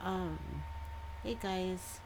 Um, hey guys.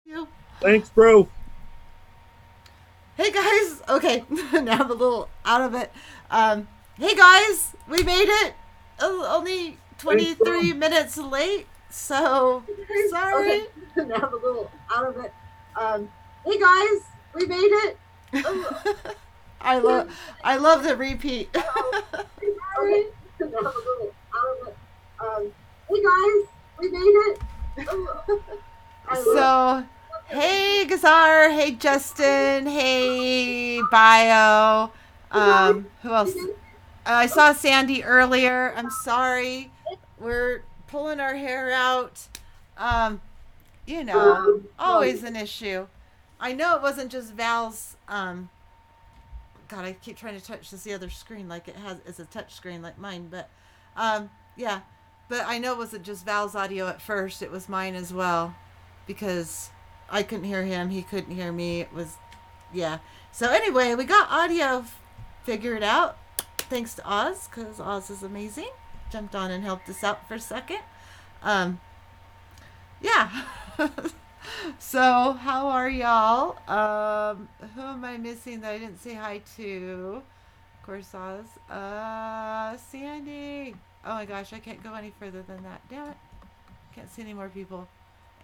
You. Thanks, bro. Hey guys. Okay, now I'm a little out of it. Um, hey guys, we made it. Only Thanks, bro. 23 minutes late, so Okay, sorry. now I'm a little out of it. Um, hey guys, we made it. I love I love the repeat. Okay, now I'm a little out of it. Hey guys, we made it. I love. So, hey Gazar, hey Justin, hey Bio. Hey guys, Who we else? made it. I saw Sandy earlier. I'm sorry. We're pulling our hair out. Um, Like always an issue. I know it wasn't just Val's. God, I keep trying to touch this other screen like it's a touch screen like mine, but yeah. But I know it wasn't just Val's audio at first. It was mine as well, because I couldn't hear him. He couldn't hear me. It was yeah. So anyway, we got audio figured out thanks to Oz, because Oz is amazing. Jumped on and helped us out for a second. Um, yeah. So, how are y'all? Who am I missing that I didn't say hi to? Of course, Oz. Sandy. Oh my gosh, I can't go any further than that. Damn it. Can't see any more people.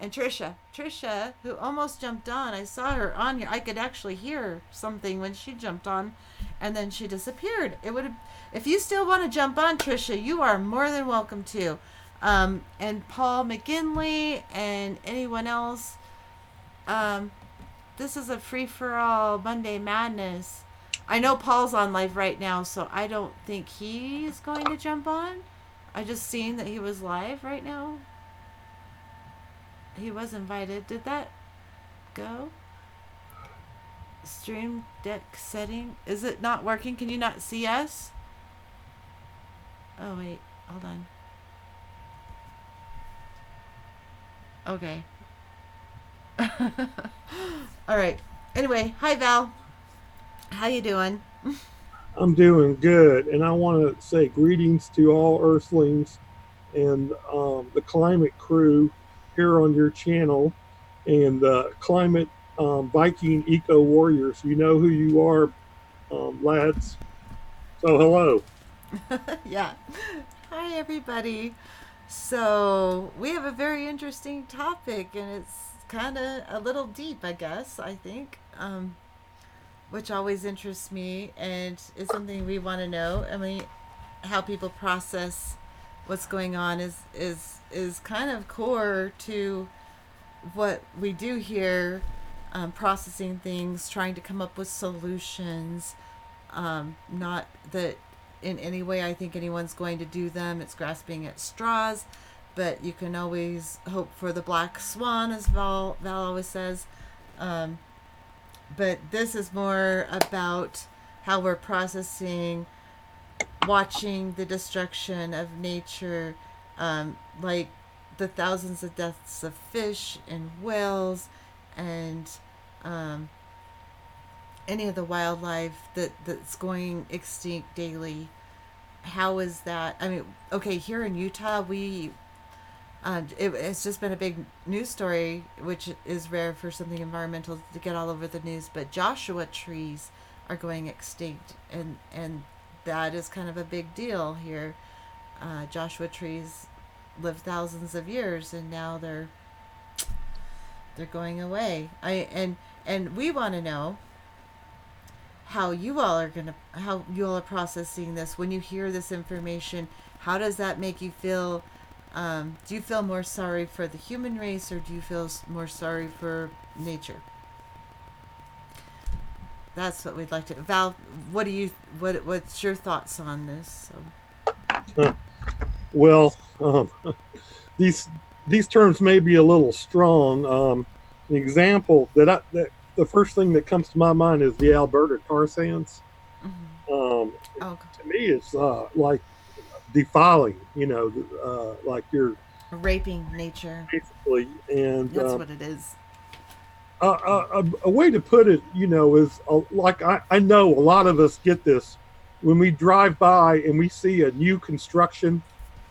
And Trisha. Trisha, who almost jumped on. I saw her on here. I could actually hear something when she jumped on, and then she disappeared. It would have. If you still want to jump on, Trisha, you are more than welcome to. And Paul McGinley and anyone else. Um, this is a free for all Monday Madness. I know Paul's on live right now, so I don't think he's going to jump on. I just seen that he was live right now. He was invited. Did that go? Stream deck setting. Is it not working? Can you not see us? Oh wait, hold on. Okay. All right. Anyway, hi Val. How you doing? I'm doing good, and I want to say greetings to all Earthlings and the climate crew here on your channel, and the climate Viking eco warriors. You know who you are, lads. So hello. Yeah. Hi everybody. So, we have a very interesting topic, and it's kind of a little deep, I guess, I think. Which always interests me and is something we want to know. I mean, how people process what's going on is kind of core to what we do here, processing things, trying to come up with solutions. Not that in any way I think anyone's going to do them. It's grasping at straws, but you can always hope for the black swan, as Val always says. Um, but this is more about how we're processing, watching the destruction of nature, like the thousands of deaths of fish and whales, and um, any of the wildlife that's going extinct daily. How is that? I mean, okay, here in Utah, it's just been a big news story, which is rare for something environmental to get all over the news. But Joshua trees are going extinct, and that is kind of a big deal here. Joshua trees lived thousands of years, and now they're going away. And we want to know how you all are processing this when you hear this information. How does that make you feel? Do you feel more sorry for the human race, or do you feel more sorry for nature? That's what we'd like to. Val, what's your thoughts on this? So. Well, these these terms may be a little strong. The example that the first thing that comes to my mind is the Alberta tar sands. Mm-hmm. Oh, To me, it's like defiling. Like you're raping nature. basically, and That's what it is. a way to put it, is like I know a lot of us get this when we drive by and we see a new construction.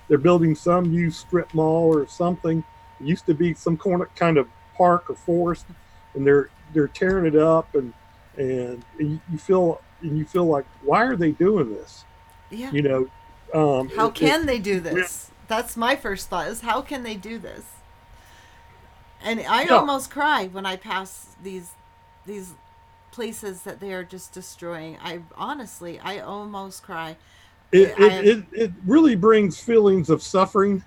They're building some new strip mall or something. It used to be some kind of park or forest, and they're tearing it up, and you feel like, why are they doing this? Yeah. You know, How can they do when, this? That's my first thought, is how can they do this? And I yeah, almost cry when I pass these places that they are just destroying. I almost cry. I it really brings feelings of suffering.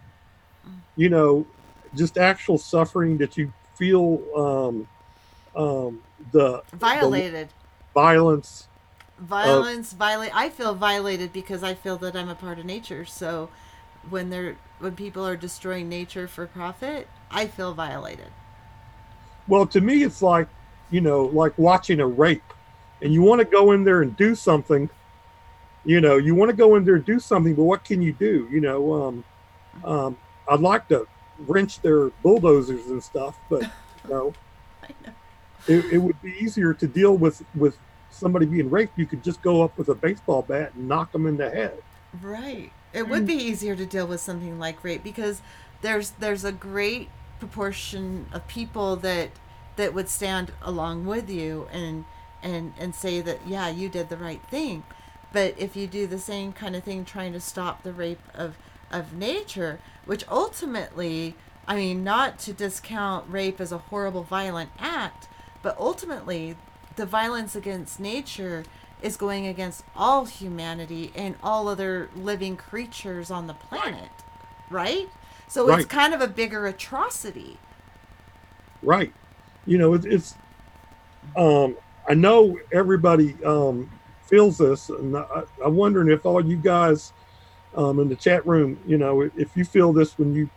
You know, just actual suffering that you feel, the violated. violence of. I feel violated because I feel that I'm a part of nature. So when people are destroying nature for profit, I feel violated. Well, to me, it's like, like watching a rape, and you want to go in there and do something. You want to go in there and do something, but what can you do? I'd like to wrench their bulldozers and stuff, but you know, I know. it would be easier to deal with somebody being raped. You could just go up with a baseball bat and knock them in the head. Right. It would be easier to deal with something like rape because there's a great proportion of people that would stand along with you and say that yeah, you did the right thing. But if you do the same kind of thing trying to stop the rape of nature, which ultimately, I mean, not to discount rape as a horrible violent act, but ultimately the violence against nature is going against all humanity and all other living creatures on the Right, planet, right? So it's right, kind of a bigger atrocity. right. It's I know everybody feels this, and I'm wondering if all you guys in the chat room, if you feel this when you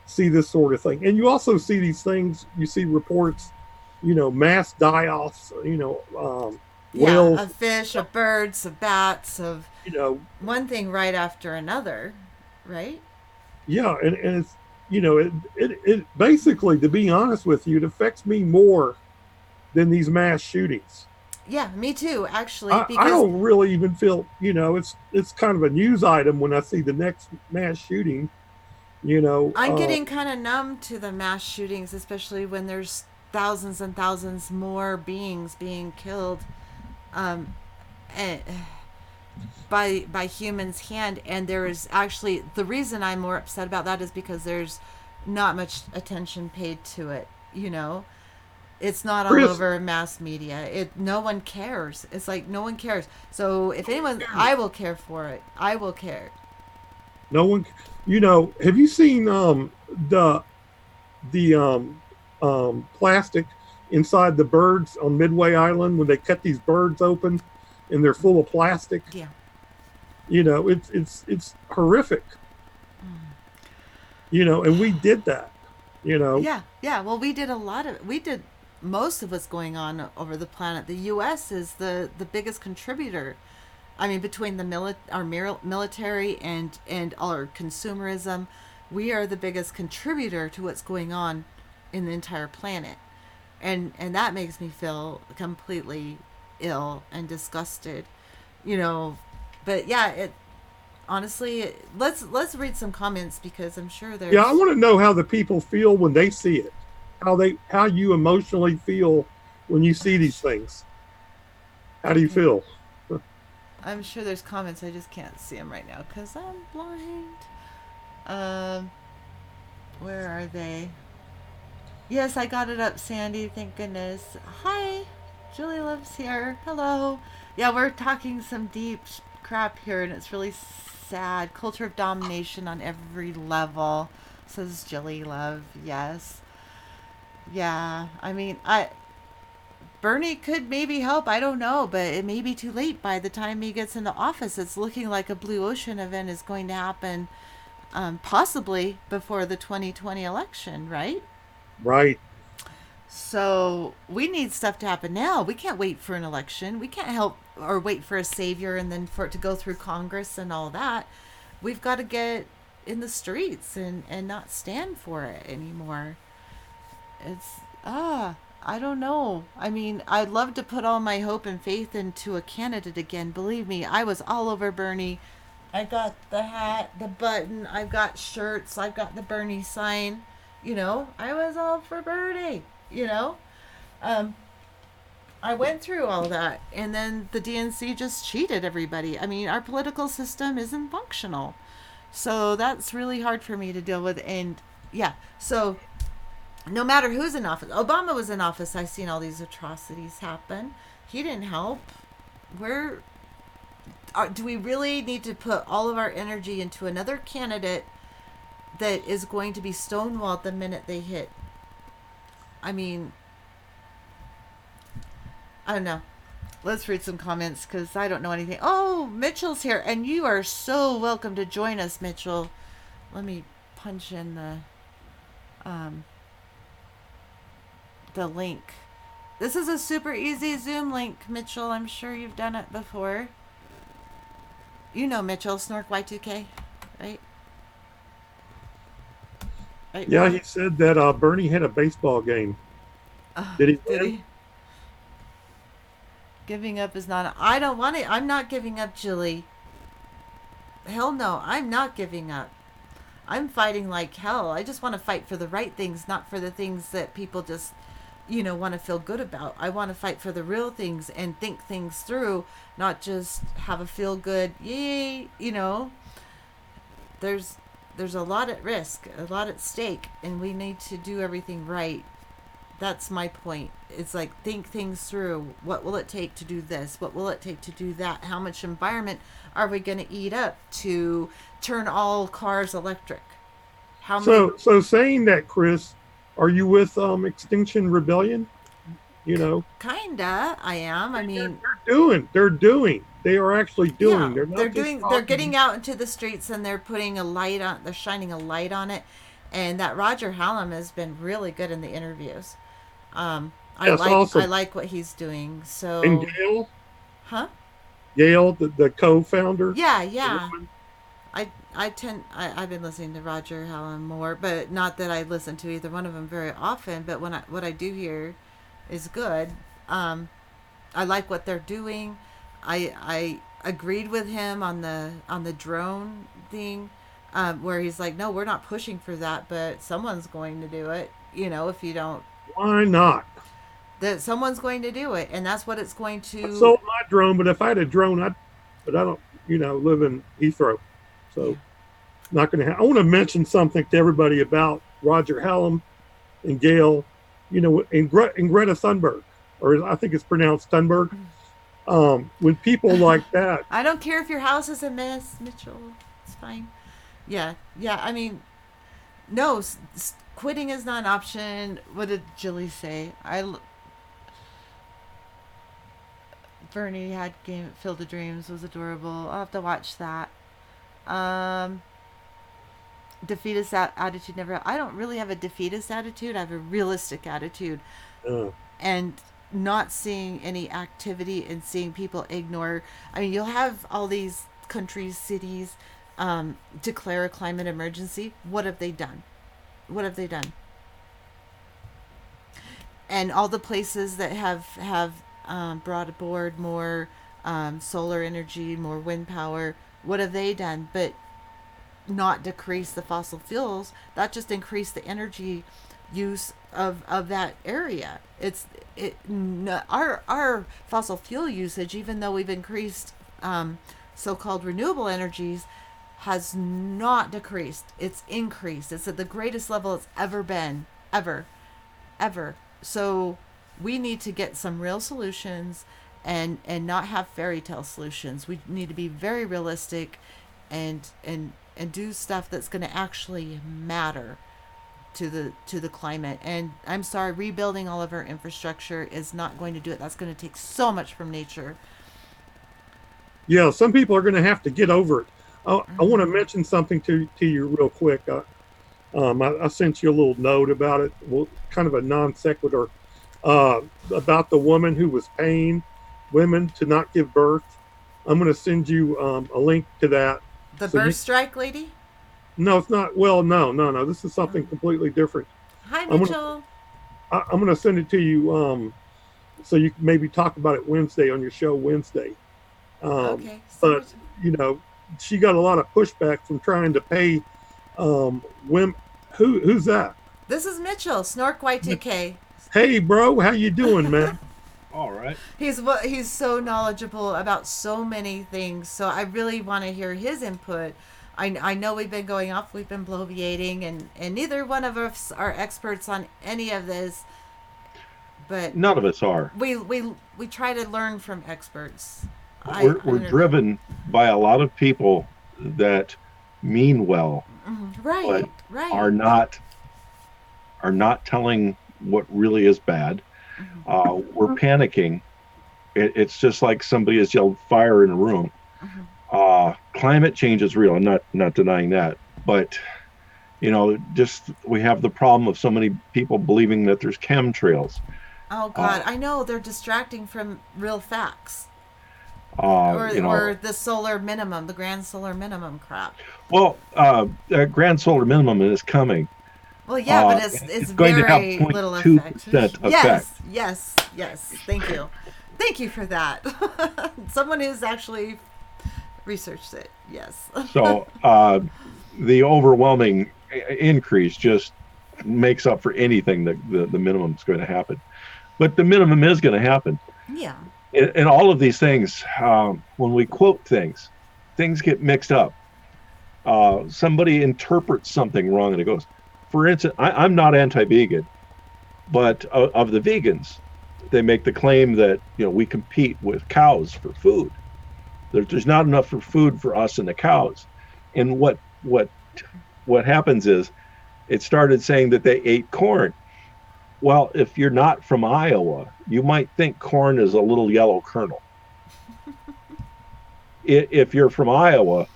see this sort of thing. And you also see these things, you see reports, mass die offs, Yeah, whales, of fish, of birds, of bats, of you know, one thing right after another, right? yeah. And it's, it basically, to be honest with you, it affects me more than these mass shootings. Yeah, me too, actually, I because don't really even feel, it's kind of a news item when I see the next mass shooting, you know, I'm uh, getting kind of numb to the mass shootings, especially when there's thousands and thousands more beings being killed um, eh, by humans' hand. And there is actually the reason I'm more upset about that is because there's not much attention paid to it. You know, it's not all Chris, over mass media. It no one cares. It's like no one cares. So if no one anyone, I cares. will care for it. I will care. No one, have you seen the plastic inside the birds on Midway Island when they cut these birds open and they're full of plastic? Yeah. It's horrific. And we did that. You know, Yeah, yeah. Well, we did most of what's going on over the planet. The U.S. is the biggest contributor. I mean, between our military and our consumerism, we are the biggest contributor to what's going on in the entire planet, and that makes me feel completely ill and disgusted. You know, but yeah, it honestly, let's read some comments because I'm sure yeah. I there's want to know how the people feel when they see it. How you emotionally feel when you see these things. How do you okay. feel? I'm sure there's comments. I just can't see them right now because I'm blind. Um, where are they? Yes, I got it up, Sandy. Thank goodness. Hi, Julie lives here. Hello. Yeah, we're talking some deep crap here, and it's really sad. Culture of domination on every level, says Julie Love. Yes. Yeah. I mean, I Bernie could maybe help. I don't know, but it may be too late by the time he gets into office. It's looking like a blue ocean event is going to happen, possibly before the 2020 election, right? Right. So we need stuff to happen now. We can't wait for an election. We can't help or wait for a savior and then for it to go through Congress and all that. We've got to get in the streets and not stand for it anymore. It's I don't know. I mean, I'd love to put all my hope and faith into a candidate again. Believe me, I was all over Bernie. I got the hat, the button, I've got shirts, I've got the Bernie sign. You know, I was all for Bernie. you know? Um, I went through all that, and then the DNC just cheated everybody. I mean, our political system isn't functional. So that's really hard for me to deal with. And yeah, so no matter who's in office, Obama was in office, I've seen all these atrocities happen. He didn't help. Where do we really need to put all of our energy into another candidate that is going to be stonewalled the minute they hit? I mean, I don't know. Let's read some comments because I don't know anything. Oh, Mitchell's here, and you are so welcome to join us, Mitchell. Let me punch in um, the link. This is a super easy Zoom link, Mitchell. I'm sure you've done it before. You know Mitchell, Snork Y2K, right? Right, Yeah, Val? he said that Bernie had a baseball game. Did he Did win? he? Giving up is not. I don't want it. I'm not giving up, Julie. Hell no, I'm not giving up. I'm fighting like hell. I just want to fight for the right things, not for the things that people just, want to feel good about. I want to fight for the real things and think things through, not just have a feel good, yay, There's there's a lot at risk, a lot at stake, and we need to do everything right. That's my point. It's like think things through. What will it take to do this? What will it take to do that? How much environment are we going to eat up to turn all cars electric? How many? So saying that, Chris, are you with Extinction Rebellion? You know, Kinda, I am. I mean, they are actually doing. yeah, They're they're not just doing. They're getting talking. out into the streets and they're putting a light on. They're shining a light on it, and that Roger Hallam has been really good in the interviews. I Yes, like. I awesome. like what he's doing. And So, huh? Gail, the co-founder, Yeah, the yeah. woman. I've been listening to Roger Hallam more, but not that I listen to either one of them very often. But what I do hear is good. Um, I like what they're doing. I agreed with him on the drone thing, where he's like, no, we're not pushing for that, but someone's going to do it. If you don't, Why not? that someone's going to do it, and that's what it's going I to. sold my drone, but if I had a drone, but I don't, live in Heathrow, Yeah. so not going to. I want to mention something to everybody about Roger Hallam and Gail, and Greta Thunberg, or I think it's pronounced Thunberg. When people like that, I don't care if your house is a mess, Mitchell. It's fine. Yeah, yeah. I mean, no, quitting is not an option. What did Jilly say? Bernie had game Field of Dreams was adorable. I'll have to watch that. Um, defeatist attitude never. I don't really have a defeatist attitude. I have a realistic attitude, uh, and not seeing any activity and seeing people ignore. I mean, you'll have all these countries, cities, declare a climate emergency. What have they done? What have they done? And all the places that have brought aboard more solar energy, more wind power. What have they done? But not decrease the fossil fuels. That just increased the energy use of that area. Our fossil fuel usage, even though we've increased so-called renewable energies, has not decreased. It's increased. It's at the greatest level it's ever been, ever. So we need to get some real solutions and not have fairy tale solutions. We need to be very realistic and do stuff that's going to actually matter to the climate. And I'm sorry, rebuilding all of our infrastructure is not going to do it. That's going to take so much from nature. yeah, some people are going to have to get over it. I want to Mm-hmm. mention something to you real quick. I sent you a little note about it, well, kind of a non sequitur, uh, about the woman who was paying women to not give birth. I'm going to send you a link to that. The So birth you, strike lady. no, it's not. Well, no, no, no. This is something Um, completely different. Hi, I'm gonna Mitchell. I'm gonna send it to you. So you can maybe talk about it Wednesday on your show Wednesday. Um, Okay, send but it. you know, she got a lot of pushback from trying to pay women. Who's that? This is Mitchell, Snork Y2K. Hey, bro, how you doing, man? All right. He's so knowledgeable about so many things. So I really want to hear his input. I know we've been going off, we've been bloviating, and neither one of us are experts on any of this, but None of us are. we try to learn from experts. I We're don't know. driven by a lot of people that mean well, but Right, are right. not are not telling what really is bad. We're panicking. It's just like somebody has yelled fire in a room. Climate change is real. I'm not denying that, but just we have the problem of so many people believing that there's chemtrails. Oh Uh, God, I know they're distracting from real facts, uh, or you know, the solar minimum, the grand solar minimum crap. well, grand solar minimum is coming. Well, yeah, but it's It's going to have very little effect. 0.2% Yes, effect. yes, yes. Thank you for that. Someone who's actually researched it. Yes. So the overwhelming increase just makes up for anything that the minimum is going to happen. But the minimum is going to happen. Yeah. And all of these things, when we quote things, things get mixed up. Somebody interprets something wrong and it goes, for instance, I'm not anti vegan, but of the vegans, they make the claim that we compete with cows for food. There's not enough for food for us and the cows. And what happens is it started saying that they ate corn. Well, if you're not from Iowa, you might think corn is a little yellow kernel. If you're from Iowa,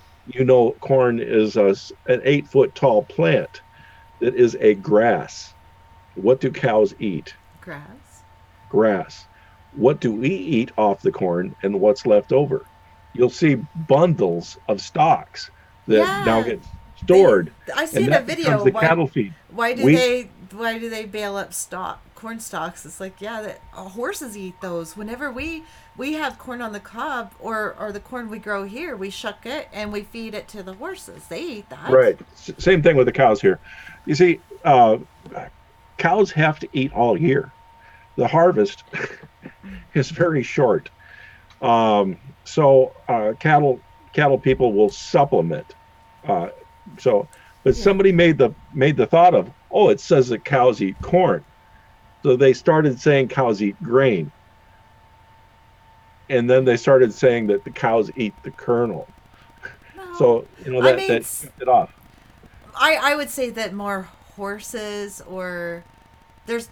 corn is an 8 foot tall plant that is a grass. What do cows eat? Grass. Grass. What do we eat off the corn and what's left over? You'll see bundles of stalks that now Yeah. get They. stored, I and seen a that becomes video. the cattle feed. Why do We they bale up corn stalks? It's like, yeah, horses eat those. Whenever we have corn on the cob, or the corn we grow here, we shuck it and we feed it to the horses. They eat that. Right. Same thing with the cows here. You see, cows have to eat all year. The harvest is very short. So cattle people will supplement. Uh, so, but Yeah. somebody made the thought of, oh, it says that cows eat corn, so they started saying cows eat grain, and then they started saying that the cows eat the kernel. No. So I mean, that kicked it off. I would say that more horses, or there's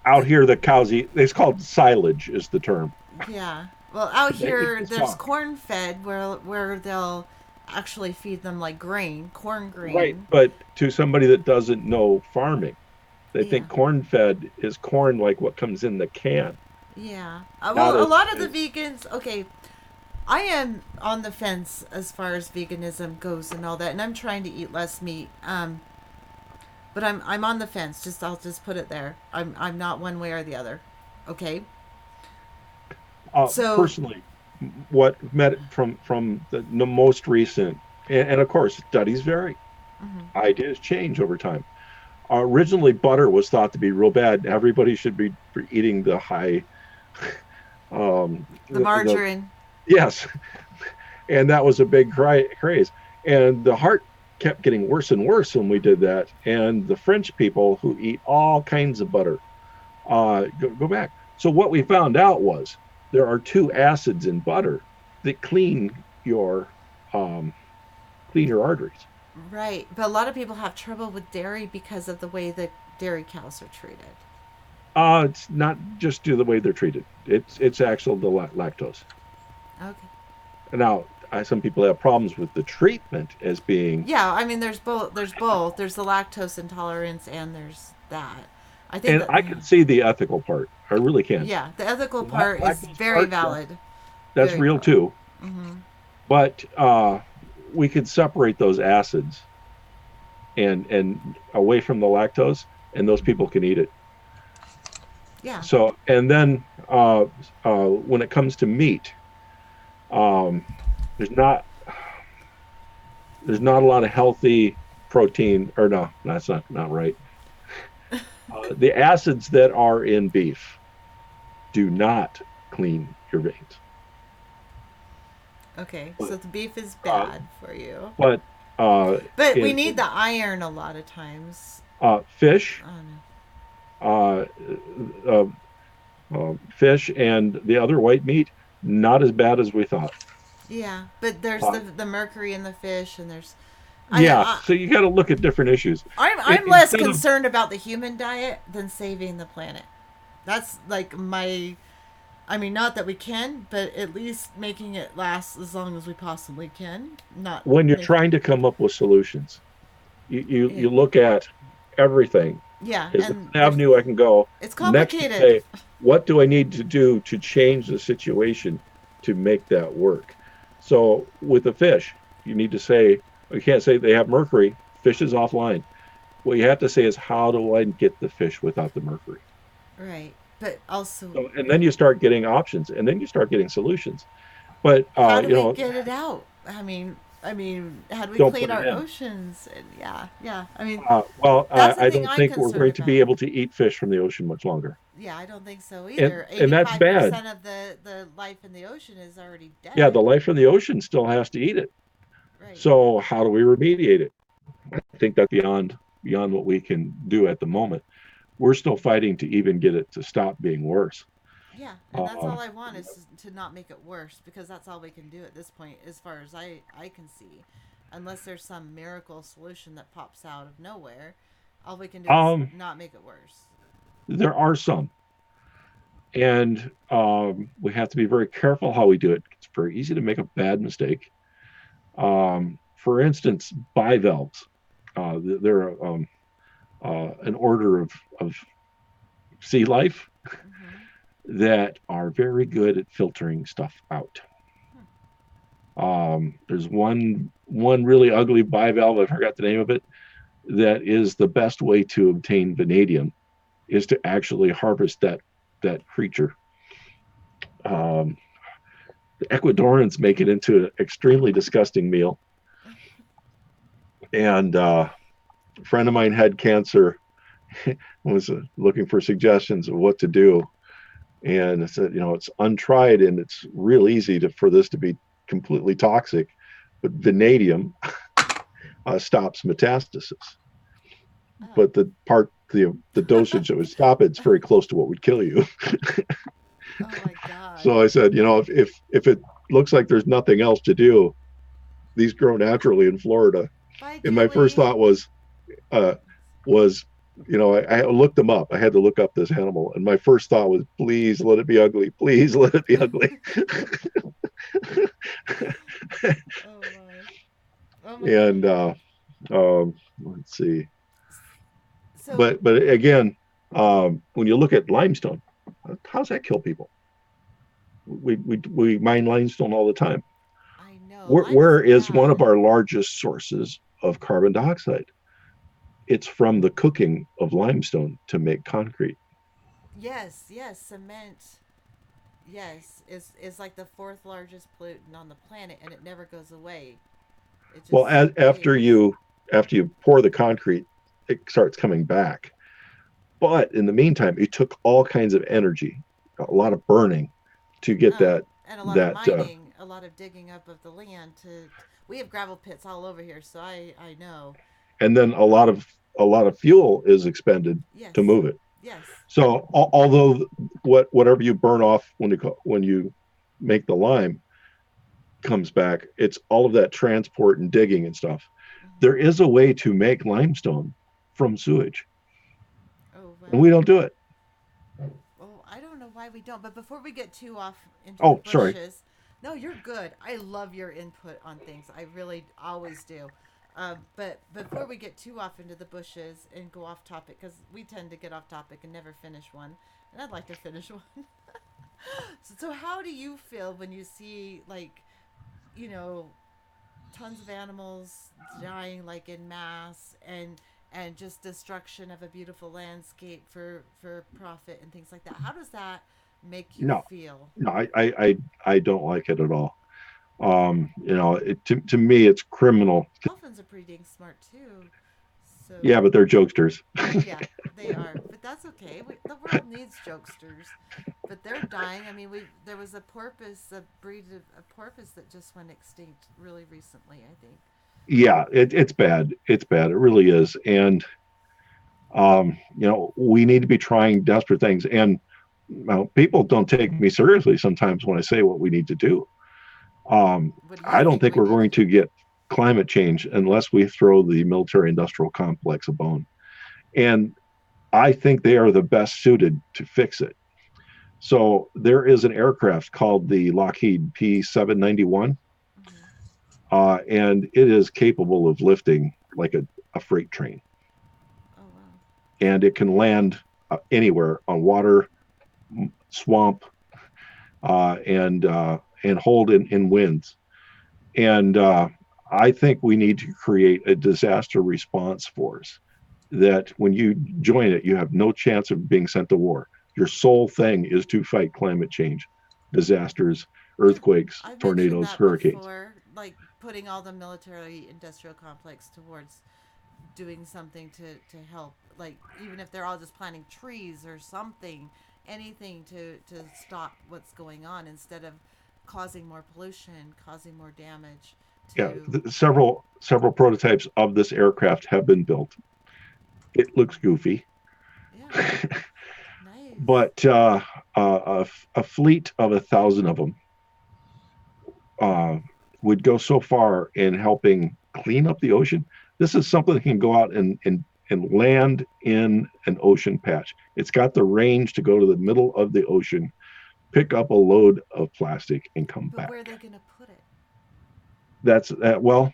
Out the here, the cows eat. It's called silage, is the term. yeah. Well, out They eat here the there's stalk. corn fed where they'll actually feed them like grain, corn Right, grain. but to somebody that doesn't know farming, they Yeah. think corn fed is corn like what comes in the can, Yeah. not Well, a lot of the as vegans, okay, I am on the fence as far as veganism goes and all that, and I'm trying to eat less meat. But I'm on the fence. I'll just put it there. I'm not one way or the other. Okay. So personally what met from the most recent, and of course studies vary, ideas change over time. Originally, butter was thought to be real bad. Everybody should be eating the high, the the margarine. yes, and that was a big craze. And the heart kept getting worse and worse when we did that. And the French people who eat all kinds of butter go back. So what we found out was there are two acids in butter that um, clean your arteries. Right. But a lot of people have trouble with dairy because of the way that dairy cows are treated. It's not just due to the way they're treated. It's actual the lactose. Okay. Now, some people have problems with the treatment as being, Yeah, I mean there's both. There's both. There's the lactose intolerance and there's that. I think and that I can see the ethical part. I really can. yeah, the ethical The part is lactose very part, valid. that's Very real valid. too. Mm-hmm. But we could separate those acids and away from the lactose, and those people can eat it. Yeah. So, and then when it comes to meat, um, there's not there's not a lot of healthy protein, or no, that's not right. The acids that are in beef do not clean your veins. Okay, But, so the beef is uh, bad for you. but But we need in the iron a lot of times. fish, I don't know. uh, uh, fish, and the other white meat, not as bad as we thought. Yeah, but there's Uh, the mercury in the fish, and there's yeah, I so you got to look at different issues. I'm less Instead of concerned about the human diet than saving the planet. That's like my. I mean, not that we can, but at least making it last as long as we possibly can. Not when you're making. trying to come up with solutions, Yeah, you look at everything. yeah, Is there and an there's avenue I can go? it's Next, you complicated. say, what do I need to do to change the situation to make that work? So with the fish, you need to say, you can't say they have mercury, fish is offline. What you have to say is, how do I get the fish without the mercury? Right, but also, So, and then you start getting options, and then you start getting solutions. But how do we get it out? I mean, how do we don't clean put it our in. oceans? And yeah, yeah. I mean, Well, that's the I thing don't I'm think we're concerned going to be about. able to eat fish from the ocean much longer, Yeah, I don't think so either. and that's Eighty-five bad. percent of the life in the ocean is already Yeah, the dead. life in the ocean still has to eat it. Right. So how do we remediate it? I think that's beyond what we can do at the moment. We're still fighting to even get it to stop being worse. Yeah, and that's Uh, all I want is to not make it worse because that's all we can do at this point, as far as I can see. Unless there's some miracle solution that pops out of nowhere, all we can do is um, not make it worse. there are some, and we have to be very careful how we do it. It's very easy to make a bad mistake. For instance, bivalves. They're an order of sea life Mm-hmm. that are very good at filtering stuff out. Hmm. There's one really ugly bivalve, I forgot the name of it, that is the best way to obtain vanadium is to actually harvest that creature. Um, the Ecuadorians make it into an extremely disgusting meal. And a friend of mine had cancer, was looking for suggestions of what to do. And I said, it's untried and it's real easy for this to be completely toxic. But vanadium stops metastasis. Oh, But the dosage that would stop it's very close to what would kill you. oh my God! So I said, if it looks like there's nothing else to do, these grow naturally in Florida. Bye, And my first Julie. thought uh, was, I looked them up. I had to look up this animal, and my first thought was, please let it be ugly. Please let it be ugly. Oh my! Oh my And God! let's see. So But again, when you look at limestone, how's that kill people? We mine limestone all the time. I know Where lime's is one of bad. our largest sources of carbon dioxide? It's from the cooking of limestone to make concrete. Yes, yes, cement. Yes, is like the fourth largest pollutant on the planet, and it never goes away. It Well, just stays. after you pour the concrete, it starts coming back. But in the meantime, it took all kinds of energy, a lot of burning to get Oh, that and a lot of that mining, a lot of digging up of the land to. We have gravel pits all over here, so I know. and then a lot of fuel is expended to Yes, move it. yes. So although whatever you burn off when you make the lime comes back, it's all of that transport and digging and stuff. Hmm. There is a way to make limestone from sewage, Oh and we wow. don't do it. Well, I don't know why we don't. But before we get too off into the Oh, sorry. bushes, no, you're good. I love your input on things. I really always do. But before we get too off into the bushes and go off topic, because we tend to get off topic and never finish one, and I'd like to finish one. So how do you feel when you see like, you know, tons of animals dying like in mass and just destruction of a beautiful landscape for profit and things like that? How does that make you No, feel? no, I don't like it at all. To me, it's criminal. Dolphins are pretty dang smart too. So Yeah, but they're jokesters. yeah, they are, but that's okay. The world needs jokesters, but they're dying. I mean, we there was a porpoise, a breed of a porpoise that just went extinct really recently, I think. Yeah, it's bad. It's bad. It really is. And we need to be trying desperate things. And well, people don't take me seriously sometimes when I say what we need to do. What do you I don't think think we we're need to going to do? get climate change unless we throw the military industrial complex a bone. And I think they are the best suited to fix it. So there is an aircraft called the Lockheed P-791, Hmm. and it is capable of lifting like a freight train, Oh wow. and it can land anywhere on water, swamp, and hold in winds. And I think we need to create a disaster response force that when you join it, you have no chance of being sent to war. Your sole thing is to fight climate change, disasters, I've earthquakes, I've mentioned tornadoes, that hurricanes. before, like putting all the military industrial complex towards doing something to help, like even if they're all just planting trees or something, anything to stop what's going on instead of causing more pollution, causing more damage Yeah, to several prototypes of this aircraft have been built. It looks goofy, yeah, nice. but a fleet of 1,000 of them uh, would go so far in helping clean up the ocean. This is something that can go out and land in an ocean patch. It's got the range to go to the middle of the ocean, pick up a load of plastic, and come But back. where are they gonna put it? That's well.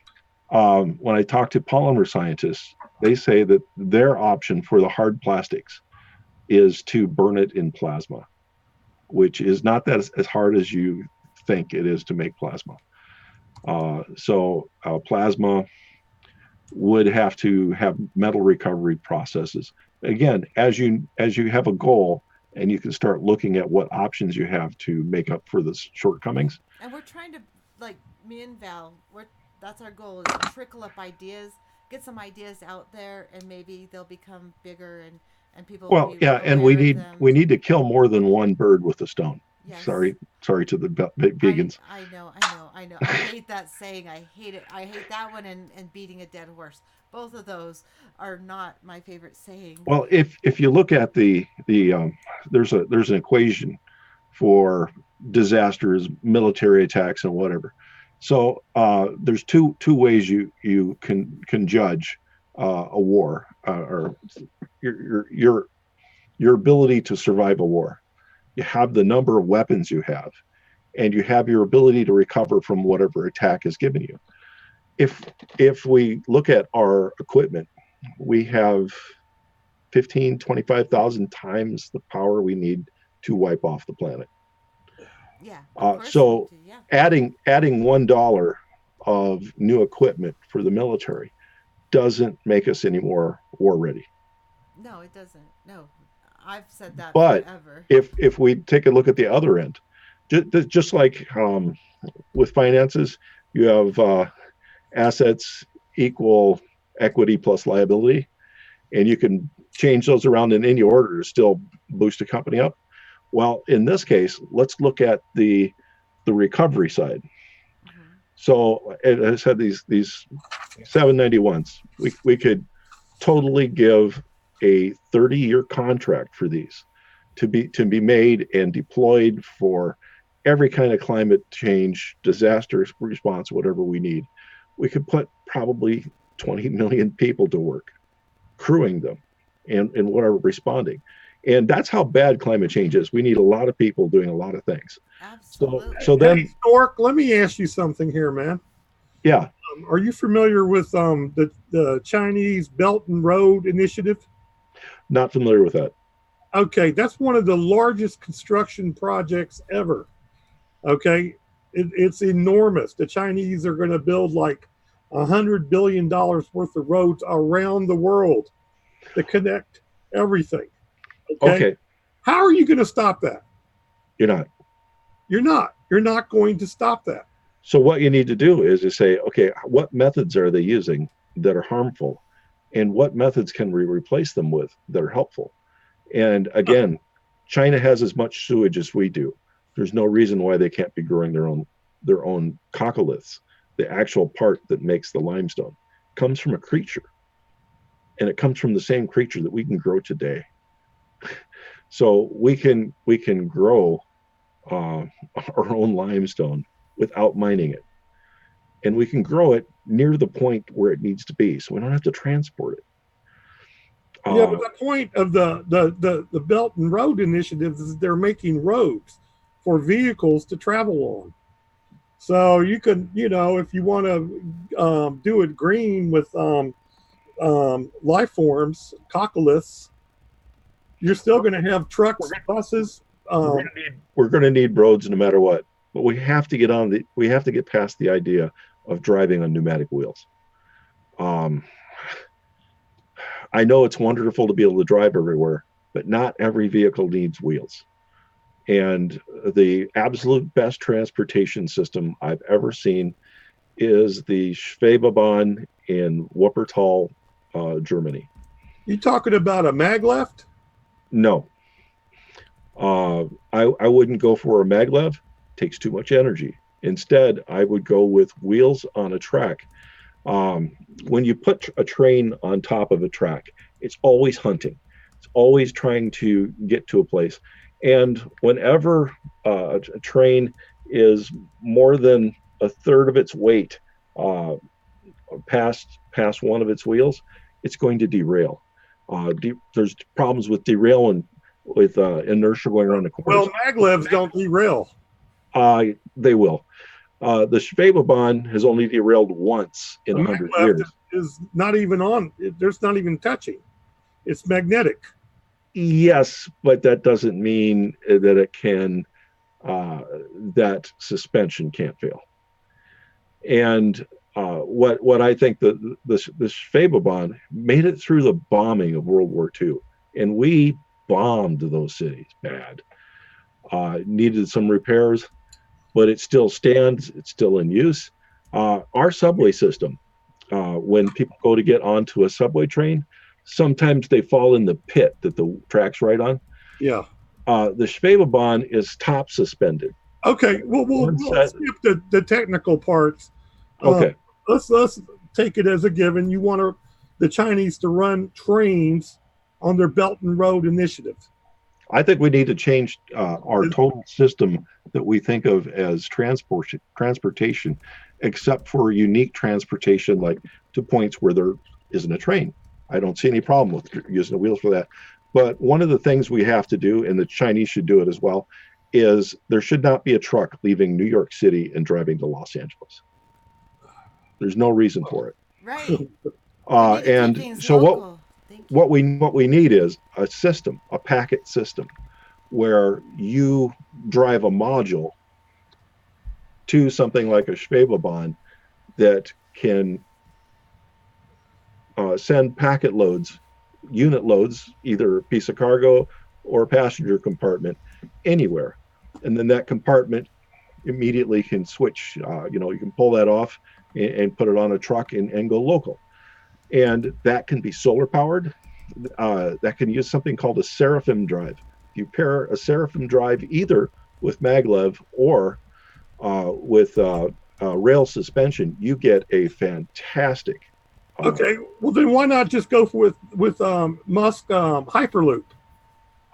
When I talk to polymer scientists, they say that their option for the hard plastics is to burn it in plasma, which is not that as hard as you think it is to make plasma. So plasma would have to have metal recovery processes. Again, as you have a goal and you can start looking at what options you have to make up for the shortcomings. And we're trying to, like, me and Val, we're that's our goal, is to trickle up ideas, get some ideas out there, and maybe they'll become bigger, and people will Well, be yeah, and we aware of need them. we need to kill more than one bird with a stone. Yes. Sorry to the I vegans. I know, I know, I know. I hate that saying. I hate it. I hate that one, and beating a dead horse. Both of those are not my favorite saying. Well, if you look at the there's an equation for disasters, military attacks, and whatever. So there's two ways you can judge a war or your your ability to survive a war. You have the number of weapons you have, and you have your ability to recover from whatever attack is given you. If if we look at our equipment, we have 15, 25,000 times the power we need to wipe off the planet. Yeah, of Uh, course we so do. Yeah. adding $1 of new equipment for the military doesn't make us any more war ready. No, it doesn't. No, I've said that But forever. if we take a look at the other end, just like with finances, you have assets equal equity plus liability, and you can change those around in any order to still boost a company up. Well, in this case, let's look at the recovery side. Hmm. So as I said, these 791s, we could totally give a 30-year contract for these to be made and deployed for every kind of climate change, disaster response, whatever we need. We could put probably 20 million people to work crewing them and whatever responding. And that's how bad climate change is. We need a lot of people doing a lot of things. So Absolutely. Hey, then, Stork, let me ask you something here, man. yeah, Are you familiar with the Chinese Belt and Road Initiative? not familiar with that. Okay, that's one of the largest construction projects ever. Okay, it's enormous. The Chinese are going to build like $100 billion worth of roads around the world to connect everything. Okay, Okay, how are you going to stop that? you're not. You're not. You're not going to stop that. So what you need to do is to say, okay, what methods are they using that are harmful, and what methods can we replace them with that are helpful? And again, China has as much sewage as we do. There's no reason why they can't be growing their own coccoliths. The actual part that makes the limestone comes from a creature, and it comes from the same creature that we can grow today. So we can grow our own limestone without mining it, and we can grow it near the point where it needs to be, so we don't have to transport it. Yeah, but the point of the Belt and Road Initiative is they're making roads for vehicles to travel on. So you can, if you want to do it green with life forms, coccoliths, you're still going to have trucks, buses. We're going to need roads no matter what, but we have to get past the idea of driving on pneumatic wheels. I know it's wonderful to be able to drive everywhere, but not every vehicle needs wheels. And the absolute best transportation system I've ever seen is the Schwebebahn in Wuppertal, Germany. You talking about a maglev? No. I wouldn't go for a maglev. It takes too much energy. Instead, I would go with wheels on a track. When you put a train on top of a track, it's always hunting. It's always trying to get to a place. And whenever a train is more than a third of its weight past one of its wheels, it's going to derail. There's problems with derail with inertia going around the corners. Well, maglevs don't derail. They will. The Schwebebahn has only derailed once in 100 years. Is not even on. There's not even touching. It's magnetic. Yes, but that doesn't mean that it can. That suspension can't fail. And what I think the Schwebebahn made it through the bombing of World War II, and we bombed those cities bad. Needed some repairs, but it still stands. It's still in use. Our subway system, when people go to get onto a subway train, sometimes they fall in the pit that the track's right on. Yeah. The Schwebebahn is top suspended. Okay. Well, we'll skip the technical parts. Okay. Let's take it as a given. You want the Chinese to run trains on their Belt and Road Initiative. I think we need to change our total system that we think of as transportation, except for unique transportation, like to points where there isn't a train. I don't see any problem with using the wheels for that. But one of the things we have to do, and the Chinese should do it as well, is there should not be a truck leaving New York City and driving to Los Angeles. There's no reason for it. Right. And so what we need is a system, a packet system, where you drive a module to something like a Schwebebahn that can send packet loads, unit loads, either a piece of cargo or a passenger compartment, anywhere. And then that compartment immediately can switch. You can pull that off and put it on a truck and go local. And that can be solar powered. That can use something called a Seraphim drive. If you pair a Seraphim drive either with maglev or with rail suspension, you get a fantastic. Okay, well then why not just go with Musk Hyperloop?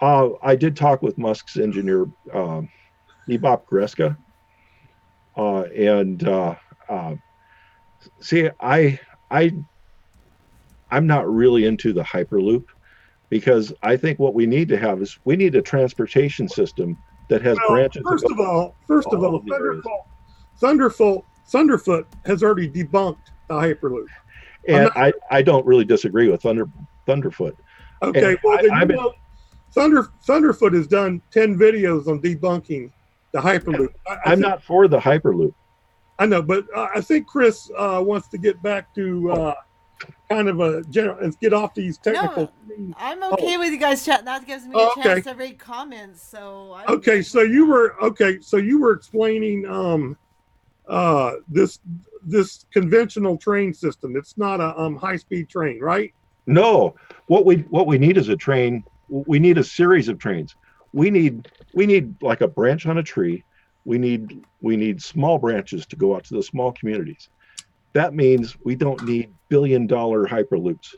I did talk with Musk's engineer, Ebop Greska, and see, I'm not really into the Hyperloop, because I think what we need to have is we need a transportation system that has branches. First of all, Thunderfoot has already debunked the Hyperloop. And I don't really disagree with Thunderfoot. Okay, and well, Thunderfoot has done 10 videos on debunking the Hyperloop. I'm not for the Hyperloop. I know, but I think Chris wants to get back to kind of a general and get off these technical. No, I'm okay with you guys chatting. That gives me a chance to read comments. So so you were explaining this conventional train system. It's not a high-speed train, right? No, what we need is a train. We need a series of trains. We need like a branch on a tree. We need small branches to go out to the small communities. That means we don't need billion-dollar hyperloops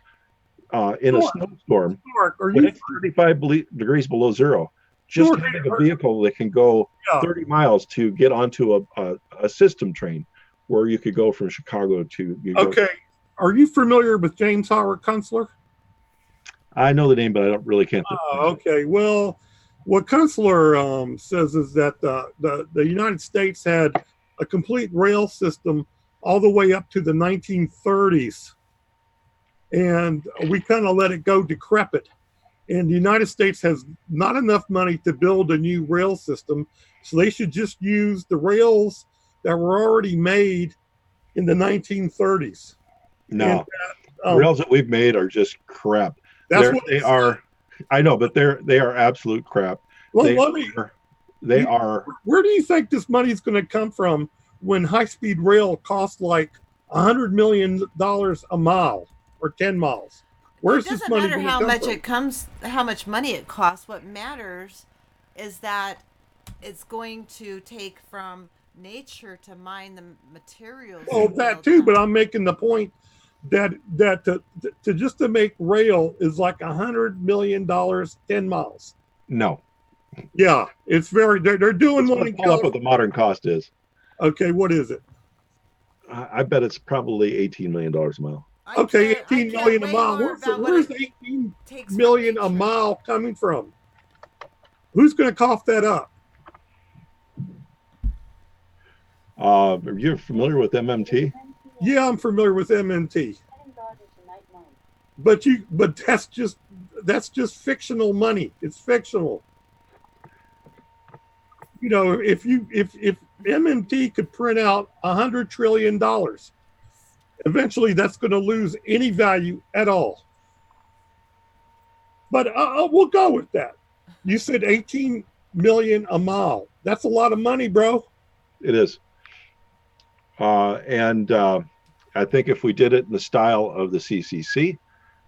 in a Sure, snowstorm Mark, are when you? it's 35 degrees below zero. Just Sure, having a vehicle that can go yeah. 30 miles to get onto a system train where you could go from Chicago to you go. Okay. Are you familiar with James Howard Kunstler? I know the name, but I don't really can't. Okay. Well, what Kunstler says is that the United States had a complete rail system all the way up to the 1930s, and we kind of let it go decrepit. And the United States has not enough money to build a new rail system, so they should just use the rails that were already made in the 1930s. And No, rails that we've made are just crap. that's what They are. I know, but they are absolute crap. well, They let me. they are. Where do you think this money is going to come from when high-speed rail costs like $100 million a mile or 10 miles? Where's It this doesn't money matter going to how come much from? it comes, how much money it costs. What matters is that it's going to take from nature to mine the materials. Well, that that will too, but come. I'm making the point that to just to make rail is like $100 million 10 miles. No. Yeah, it's very. They're doing Let's one in pull up what California. the modern cost is. Okay, what is it? I bet it's probably $18 million a mile. Okay, I 18 can't million a way mile. more about what Where's it the 18 takes from million a nature. mile coming from? Who's going to cough that up? Are you familiar with MMT? Yeah, I'm familiar with MNT, but that's just fictional money. It's fictional. You know, if MNT could print out $100 trillion, eventually that's going to lose any value at all. But we'll go with that. You said 18 million a mile. That's a lot of money, bro. It is. And I think if we did it in the style of the CCC,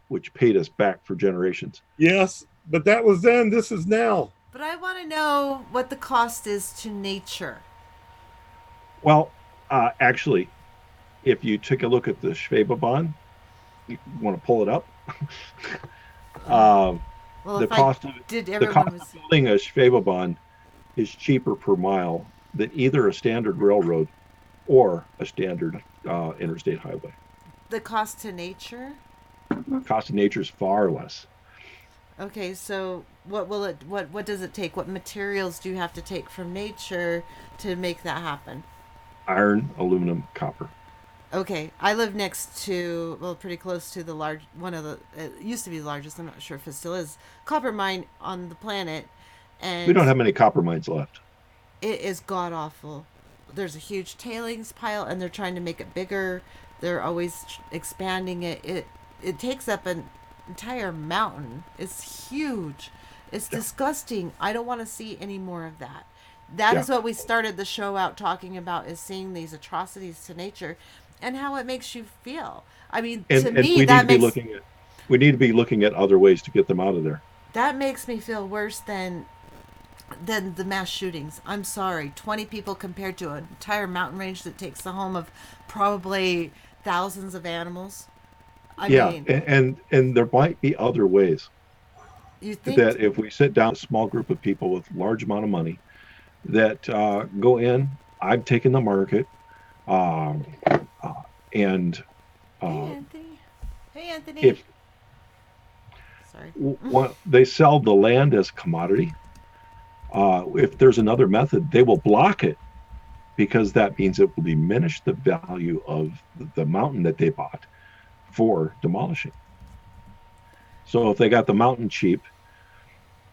which paid us back for generations. Yes, but that was then. This is now. But I want to know what the cost is to nature. Well, actually, if you took a look at the Schwebebahn, you want to pull it up. Well, The if I cost of did, the cost everyone of was. building a Schwebebahn is cheaper per mile than either a standard railroad or a standard interstate highway. The cost to nature. Cost of nature is far less. Okay, so what will it? What does it take? What materials do you have to take from nature to make that happen? Iron, aluminum, copper. Okay, I live next to, well, pretty close to the large one of the. It used to be the largest. I'm not sure if it still is, copper mine on the planet, We and don't have many copper mines left. it is god awful. There's a huge tailings pile, and they're trying to make it bigger. They're always expanding it. It takes up an entire mountain. It's huge. It's Yeah. disgusting. I don't want to see any more of that. That Yeah. is what we started the show out talking about, is seeing these atrocities to nature and how it makes you feel. I mean, to And me we need to that be makes looking at other ways to get them out of there. that makes me feel worse than the mass shootings. I'm sorry. 20 people compared to an entire mountain range that takes the home of probably thousands of animals. I Yeah, mean, and there might be other ways you think. that if we sit down a small group of people with large amount of money that go in. I've taken the market, um, and Hey, uh, Anthony. Hey, Anthony. if Sorry. they sell the land as commodity, if there's another method, they will block it because that means it will diminish the value of the mountain that they bought for demolishing. So if they got the mountain cheap,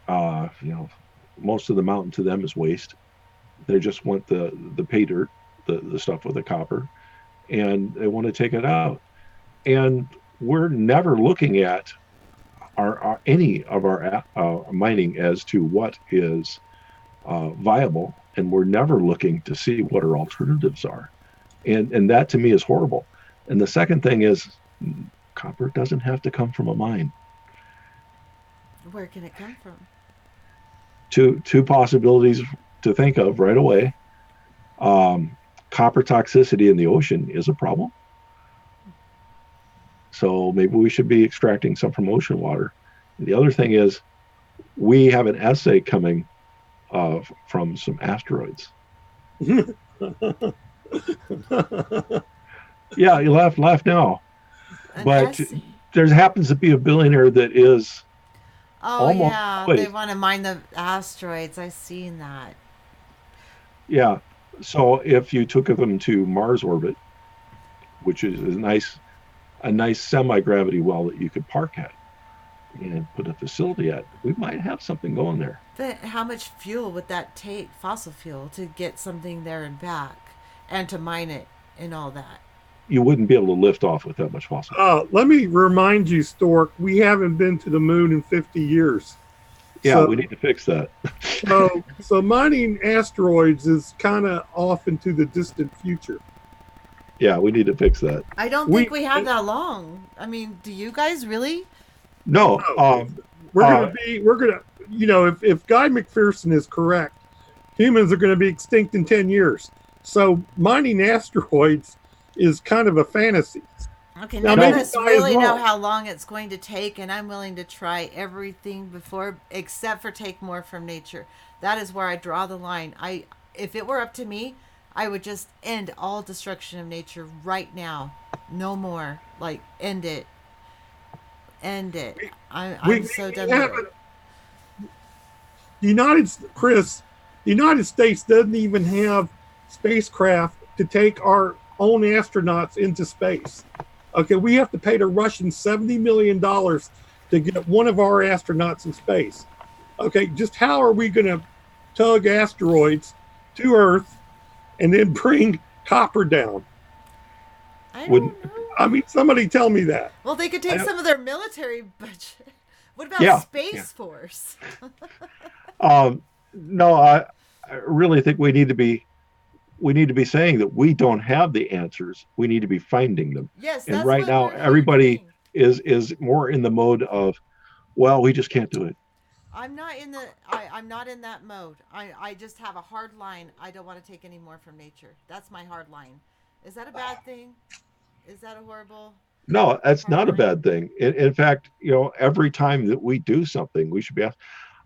you know, most of the mountain to them is waste. They just want the pay dirt, the stuff with the copper, and they want to take it out. And we're never looking at our any of our mining as to what is viable, and we're never looking to see what our alternatives are. And that to me is horrible. And the second thing is Copper doesn't have to come from a mine. Where can it come from? Two possibilities to think of right away. Um, Copper toxicity in the ocean is a problem. So maybe we should be extracting some from ocean water. And the other thing is, we have an essay coming from some asteroids. Yeah, you laugh now, An but essay. there happens to be a billionaire that is Oh almost yeah, they always, want to mine the asteroids. I seen that. yeah. So if you took them to Mars orbit, which is a nice semi-gravity well that you could park at and put a facility at, we might have something going there. But how much fuel would that take, fossil fuel, to get something there and back, and to mine it and all that? You wouldn't be able to lift off with that much fossil fuel. Let me remind you, Stork, we haven't been to the moon in 50 years. Yeah, So, we need to fix that. so mining asteroids is kind of off into the distant future. Yeah, we need to fix that. I don't think we have that long. I mean, do you guys really? No, No, we're gonna, if Guy McPherson is correct, humans are going to be extinct in 10 years. So mining asteroids is kind of a fantasy. Okay, Now, none of maybe us Guy is really know wrong. how long it's going to take, and I'm willing to try everything before, except for take more from nature. That is where I draw the line. If it were up to me, I would just end all destruction of nature right now. No more. Like, end it. End it. I'm We, so we done with have it. Chris, the United States doesn't even have spacecraft to take our own astronauts into space. Okay, we have to pay the Russians $70 million to get one of our astronauts in space. Okay, just how are we going to tug asteroids to Earth and then bring copper down? I Wouldn't don't know. I mean, somebody tell me that. Well, they could take some of their military budget. What about yeah. Space Force? No, I really think we need to be saying that we don't have the answers. We need to be finding them. Yes, And that's right what now, we're here everybody doing. is more in the mode of, well, we just can't do it. I'm not in I'm not in that mode. I just have a hard line. I don't want to take any more from nature. That's my hard line. Is that a bad thing? Is that a horrible No, that's hard not a line? bad thing. In fact, every time that we do something, we should be asked.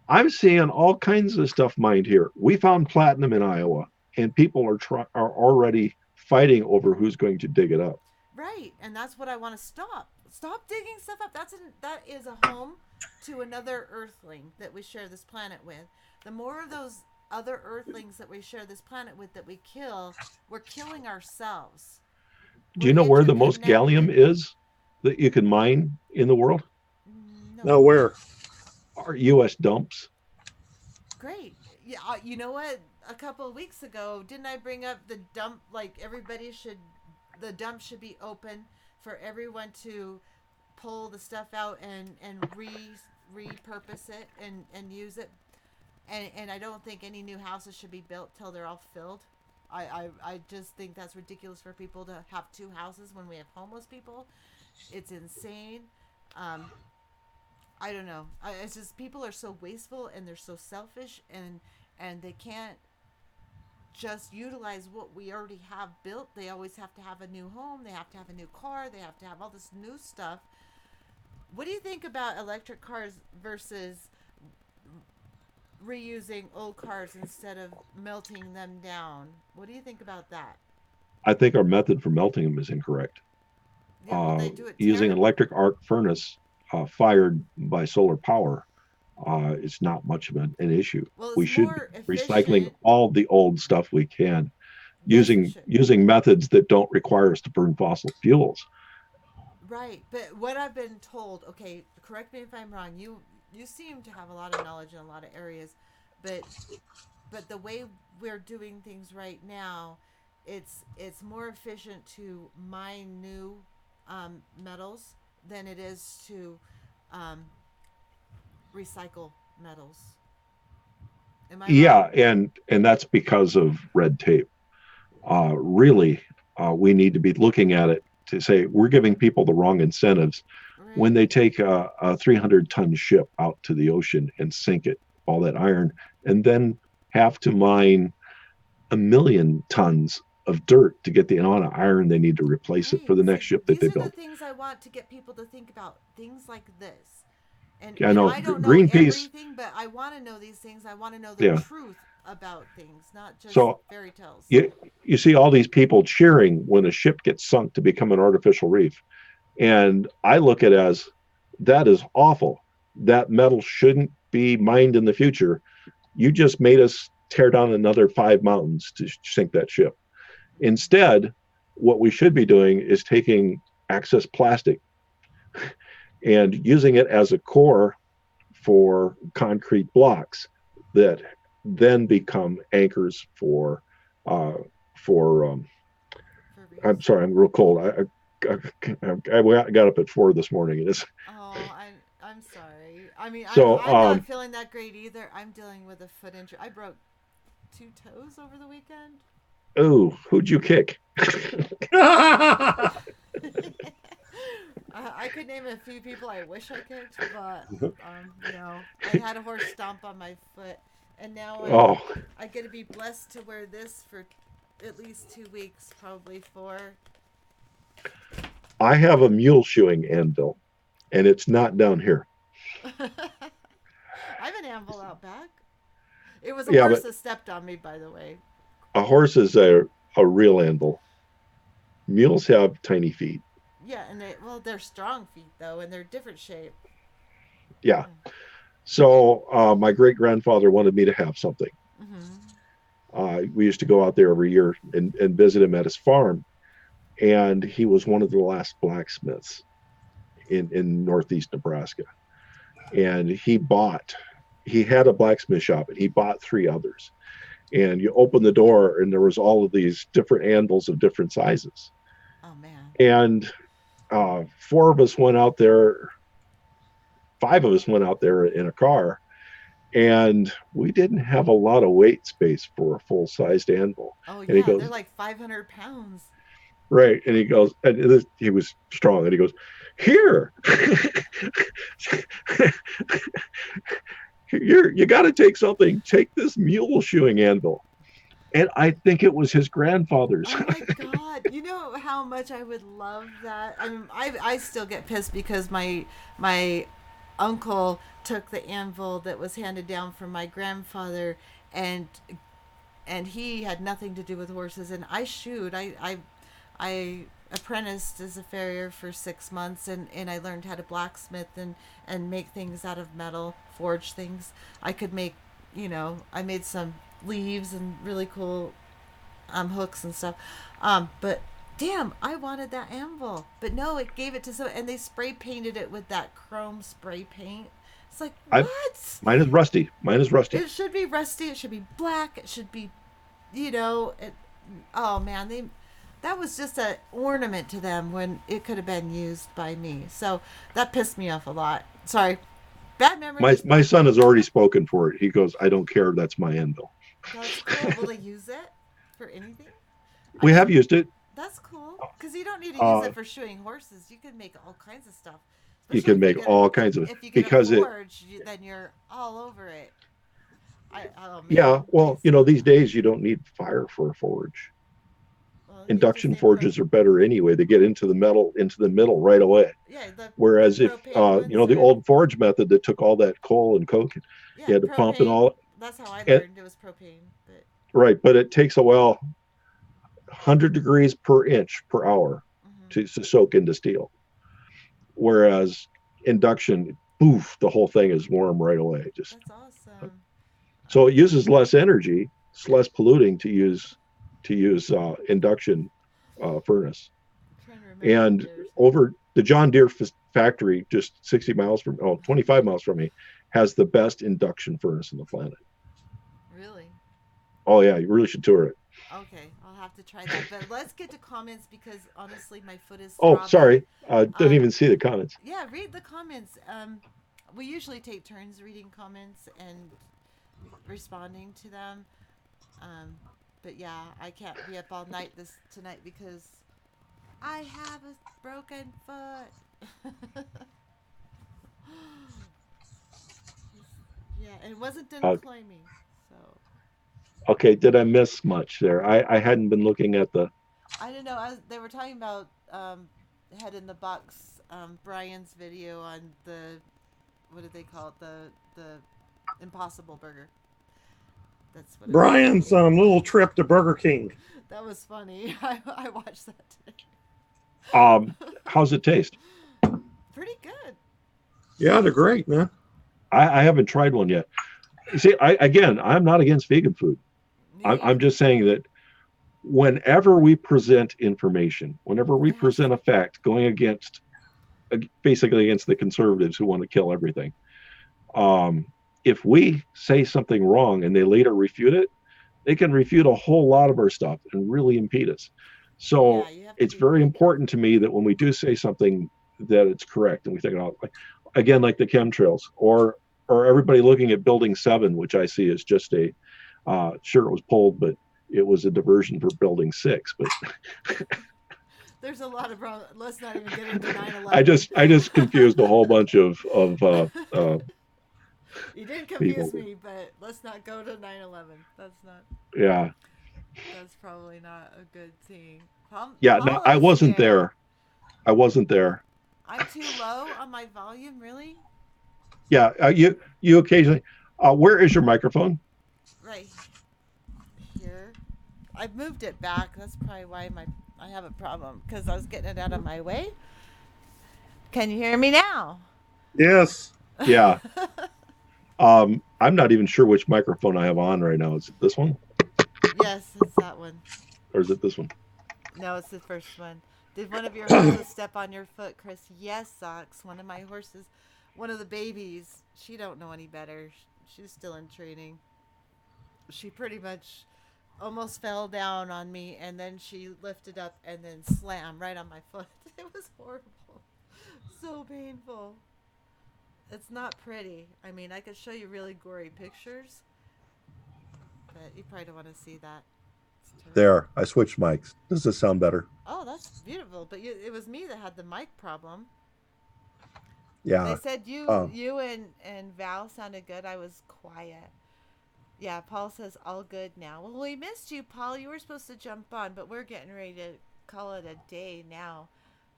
I'm seeing all kinds of stuff mined here. We found platinum in Iowa, and people are already fighting over who's going to dig it up. Right, and that's what I want to stop. Stop digging stuff up. That is a home to another Earthling that we share this planet with. The more of those other Earthlings that we share this planet with that we kill, we're killing ourselves. Do We're you know where the most gallium interconnected. is that you can mine in the world? No. Nowhere. Our U.S. dumps. Great. Yeah, you know what? A couple of weeks ago, didn't I bring up the dump? Like the dump should be open for everyone to pull the stuff out and repurpose it and use it. And I don't think any new houses should be built till they're all filled. I just think that's ridiculous for people to have two houses when we have homeless people. It's insane. Um, I don't know. It's just people are so wasteful and they're so selfish and they can't just utilize what we already have built. They always have to have a new home. They have to have a new car. They have to have all this new stuff. What do you think about electric cars versus reusing old cars instead of melting them down? What do you think about that? I think our method for melting them is incorrect. Yeah, well, they do it Using an terribly. electric arc furnace fired by solar power is not much of an issue. Well, it's We should be more recycling efficient. all the old stuff we can, Yes, we should. using methods that don't require us to burn fossil fuels. Right, but what I've been told, okay, correct me if I'm wrong. You seem to have a lot of knowledge in a lot of areas, but the way we're doing things right now, it's more efficient to mine new metals than it is to um, recycle metals. Am I Yeah, wrong? and that's because of red tape. Really, we need to be looking at it to say we're giving people the wrong incentives when Right. they take a 300-ton ship out to the ocean and sink it, all that iron, and then have to mine 1 million tons of dirt to get the amount of iron they need to replace it for Right. the next See, ship that these they are the build. things I want to get people to think about. Things like this. I And know I don't know Greenpeace. everything, but I want to know these things. I want to know the Yeah. truth about things, not just So fairy tales. you see all these people cheering when a ship gets sunk to become an artificial reef, and I look at it as that is awful. That metal shouldn't be mined in the future. You just made us tear down another 5 mountains to sink that ship. Instead, what we should be doing is taking excess plastic and using it as a core for concrete blocks that then become anchors uh, for For I'm reefs. sorry, I'm real cold. I got up at 4 this morning. It is Oh, I'm sorry. I mean, so. I'm not feeling that great either. I'm dealing with a foot injury. I broke two toes over the weekend. Oh, who'd you kick? I could name a few people I wish I kicked, but no, I had a horse stomp on my foot, and now Oh, I get to be blessed to wear this for at least 2 weeks, probably four. I have a mule shoeing anvil, and it's not down here. I have an anvil out back. It was a Yeah, horse but that stepped on me, by the way. a horse is a real anvil. Mules have tiny feet. Yeah, and they're strong feet though, and they're different shape. Yeah. So my great grandfather wanted me to have something. Mm-hmm. We used to go out there every year and visit him at his farm, and he was one of the last blacksmiths in northeast Nebraska. And he had a blacksmith shop, and he bought three others. And you open the door, and there was all of these different anvils of different sizes. Oh man. And four of us went out there. Five of us went out there in a car, and we didn't have a lot of weight space for a full sized anvil. Oh And he yeah, they're goes, like 500 pounds. right. And he goes, he was strong. And he goes, here, you got to take something. Take this mule shoeing anvil. And I think it was his grandfather's. Oh my god! You know how much I would love that. I mean, I still get pissed because my uncle took the anvil that was handed down from my grandfather, and he had nothing to do with horses. And I shoot. I apprenticed as a farrier for 6 months, and I learned how to blacksmith and make things out of metal, forge things. I could make, I made some leaves and really cool hooks and stuff. But damn, I wanted that anvil, but no, it gave it to someone, and they spray painted it with that chrome spray paint. It's like I what? Mine is rusty. Mine is rusty. It should be rusty. It should be black. It should be, it. Oh man, that was just an ornament to them when it could have been used by me. So that pissed me off a lot. Sorry, bad My memories, my but son has already spoken for it. He goes, I don't care. That's my anvil. that's cool. Will they use it for anything? I We have mean, used it. that's cool because you don't need to use Uh, it for shoeing horses. You can make all kinds of stuff. you Especially can make all kinds of if you get a because it. forge, then you're all over it. Oh Yeah. man, Well, these days you don't need fire for a forge. well you just Induction need forges are better anyway. They get into the middle right away. yeah, the Whereas if propane ones the are old forge method that took all that coal and coke, yeah, you had to pump and propane. all. That's how I And, learned it was propane. But right, but it takes a while, 100 degrees per inch per hour hmm to soak into steel. Whereas induction, poof, the whole thing is warm right away. Just that's awesome. so it uses less energy. It's less polluting to use induction furnace. I'm trying to remember the And years. over the John Deere factory, just 60 miles from, 25 miles from me, has the best induction furnace on the planet. Really? Oh yeah, you really should tour it. Okay, I'll have to try that. But let's get to comments because honestly, my foot is Oh, throbbing. sorry, didn't Um, even see the comments. yeah, read the comments. We usually take turns reading comments and responding to them. Um, but yeah, I can't be up all night tonight because I have a broken foot. Yeah, it wasn't done Uh, climbing, so okay, did I miss much there? I hadn't been looking at the. I don't know. They were talking about head in the box. Brian's video on the what did they call it? The Impossible Burger. That's what it was. Brian's little trip to Burger King. That was funny. I watched that today. Um, how's it taste? Pretty good. Yeah, they're great, man. I haven't tried one yet. See, I'm not against vegan food. Me I'm either. just saying that whenever we present information, whenever we It has present a fact going against, basically against the conservatives who want to kill everything, um, if we say something wrong and they later refute it, they can refute a whole lot of our stuff and really impede us. Yeah, So you have to it's be very very important to me that when we do say something that it's correct and we think about, like, again, like the chemtrails or everybody looking at Building 7, which I see as just a sure, it was pulled, but it was a diversion for Building 6. But There's a lot of let's not even get into 9/11. I just confused a whole bunch of You did confuse people. me, but let's not go to 9/11. Yeah, That's probably not a good thing. yeah. No, Paul I is wasn't here. there. I wasn't there. I'm too low on my volume, really? Yeah, you occasionally. Where is your microphone? Right here. I've moved it back. That's probably why I have a problem because I was getting it out of my way. Can you hear me now? Yes. Yeah. I'm not even sure which microphone I have on right now. Is it this one Yes, it's that one. or is it this one? No, it's the first one. Did one of your horses step on your foot, Chris? Yes, Socks. One of my horses, one of the babies. She don't know any better. She's still in training. She pretty much almost fell down on me, and then she lifted up and then slammed right on my foot. It was horrible. So painful. It's not pretty. I mean, I could show you really gory pictures, but you probably don't want to see that. It's terrible. There, I switched mics. Does this sound better? Oh, that's beautiful. But it was me that had the mic problem. They Yeah. said Um, you and Val sounded good. I was quiet. Yeah, Paul says all good now. Well, we missed you, Paul. You were supposed to jump on, but we're getting ready to call it a day now.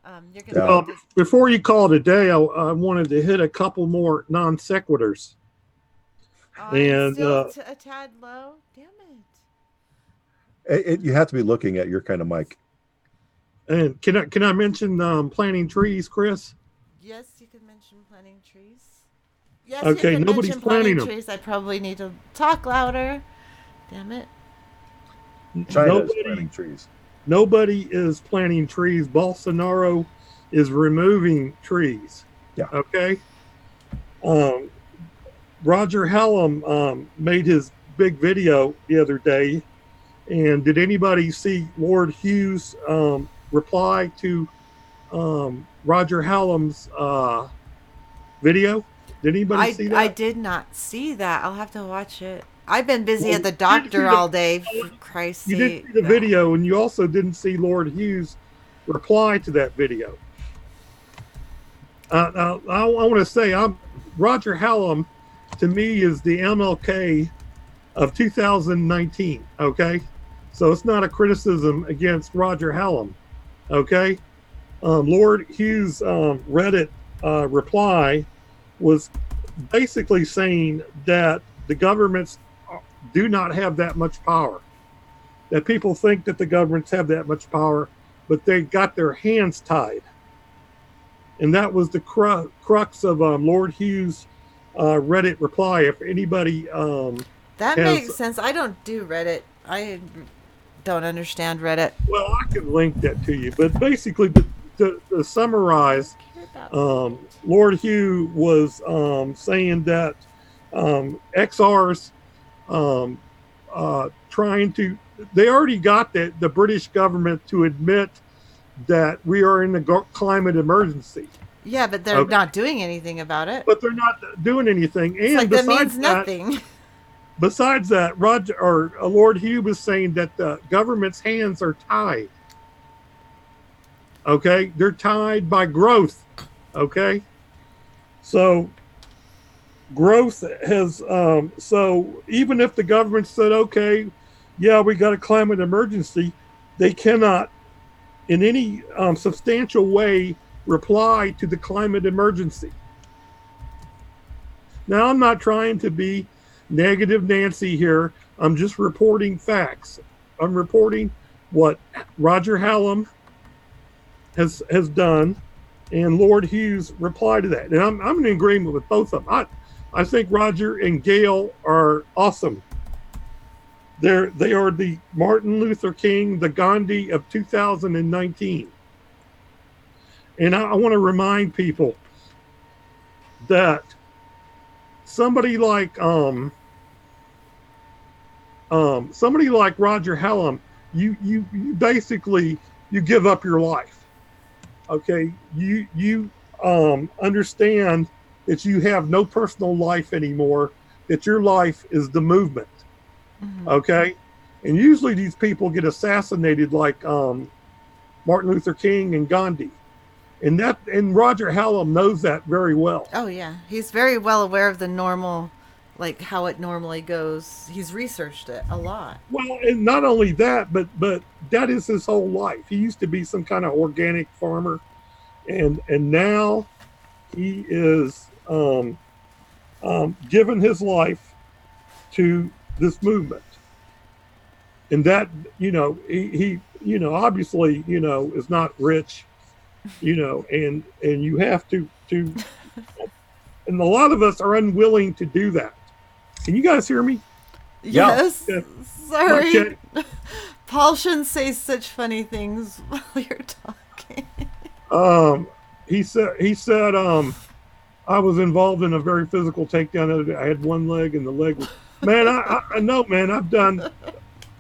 You're gonna Yeah. have Well, to. before you call it a day, I wanted to hit a couple more non sequiturs. I'm And still a tad low. Damn it. you have to be looking at your kind of mic. can I mention planting trees, Chris? Yes, you can mention planting trees. Yes, Okay, you can nobody's mention planting planting them. trees. I probably need to talk louder. Damn it. China is Nobody planting trees. nobody is planting trees. Bolsonaro is removing trees. Yeah. Okay. Um, Roger Hallam made his big video the other day, and did anybody see Lord Hughes' reply to Roger Hallam's video? Did anybody see that? I did not see that. I'll have to watch it. I've been busy Well, at the you didn't see doctor all day. For Christ's You didn't sake. see the video, and you also didn't see Lord Hughes' reply to that video. I want to say, Roger Hallam, to me, is the MLK of 2019. Okay, so it's not a criticism against Roger Hallam. Okay, Lord Hughes' Reddit reply was basically saying that the governments do not have that much power. That people think that the governments have that much power, but they got their hands tied. And that was the crux of Lord Hughes' Reddit reply. If anybody That has, makes sense. I don't do Reddit. I don't understand Reddit. well, I can link that to you. But basically, to summarize, I don't care about Lord Hugh was saying that XR's trying to, they already got the British government to admit that we are in the climate emergency. Yeah, but they're not doing anything about it. But they're not doing anything. It's And like that means nothing. Besides that, Lord Hugh was saying that the government's hands are tied. Okay, they're tied by growth. Okay, so growth has so even if the government said, okay, yeah, we got a climate emergency, they cannot in any substantial way reply to the climate emergency. Now, I'm not trying to be negative Nancy here. I'm just reporting facts. I'm reporting what Roger Hallam has done, and Lord Hughes replied to that. And I'm in agreement with both of them. I think Roger and Gail are awesome. They are the Martin Luther King, the Gandhi of 2019. And I want to remind people that somebody like Roger Hallam, you basically you give up your life. Okay, you understand that you have no personal life anymore. That your life is the movement. Mm-hmm. Okay, and usually these people get assassinated like Martin Luther King and Gandhi, and Roger Hallam knows that very well. Oh yeah, he's very well aware of the normal, like how it normally goes. He's researched it a lot. Well, and not only that, but that is his whole life. He used to be some kind of organic farmer, and now he is given his life to this movement, and that he obviously is not rich, and you have to and a lot of us are unwilling to do that. Can you guys hear me? Yes. Yeah. Sorry. Okay. Paul shouldn't say such funny things while you're talking. He said I was involved in a very physical takedown. I had one leg, and the leg was, man, I know, man.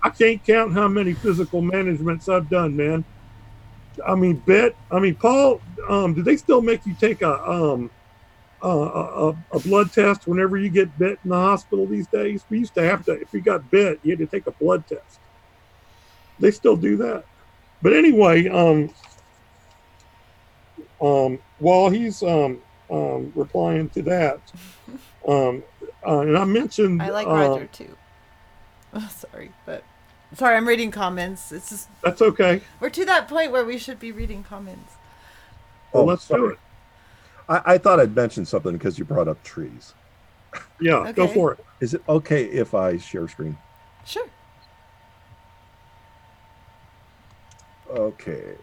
I can't count how many physical managements I've done, man. I mean, Paul, do they still make you take a blood test whenever you get bit in the hospital these days? We used to have to, if you got bit, you had to take a blood test. They still do that. But anyway, while he's replying to that, and I mentioned, I like Roger too. Oh, sorry, I'm reading comments. It's just that's okay. We're to that point where we should be reading comments. Well, let's do it. I thought I'd mention something because you brought up trees. Yeah, Okay. Go for it. Is it okay if I share screen? Sure. Okay.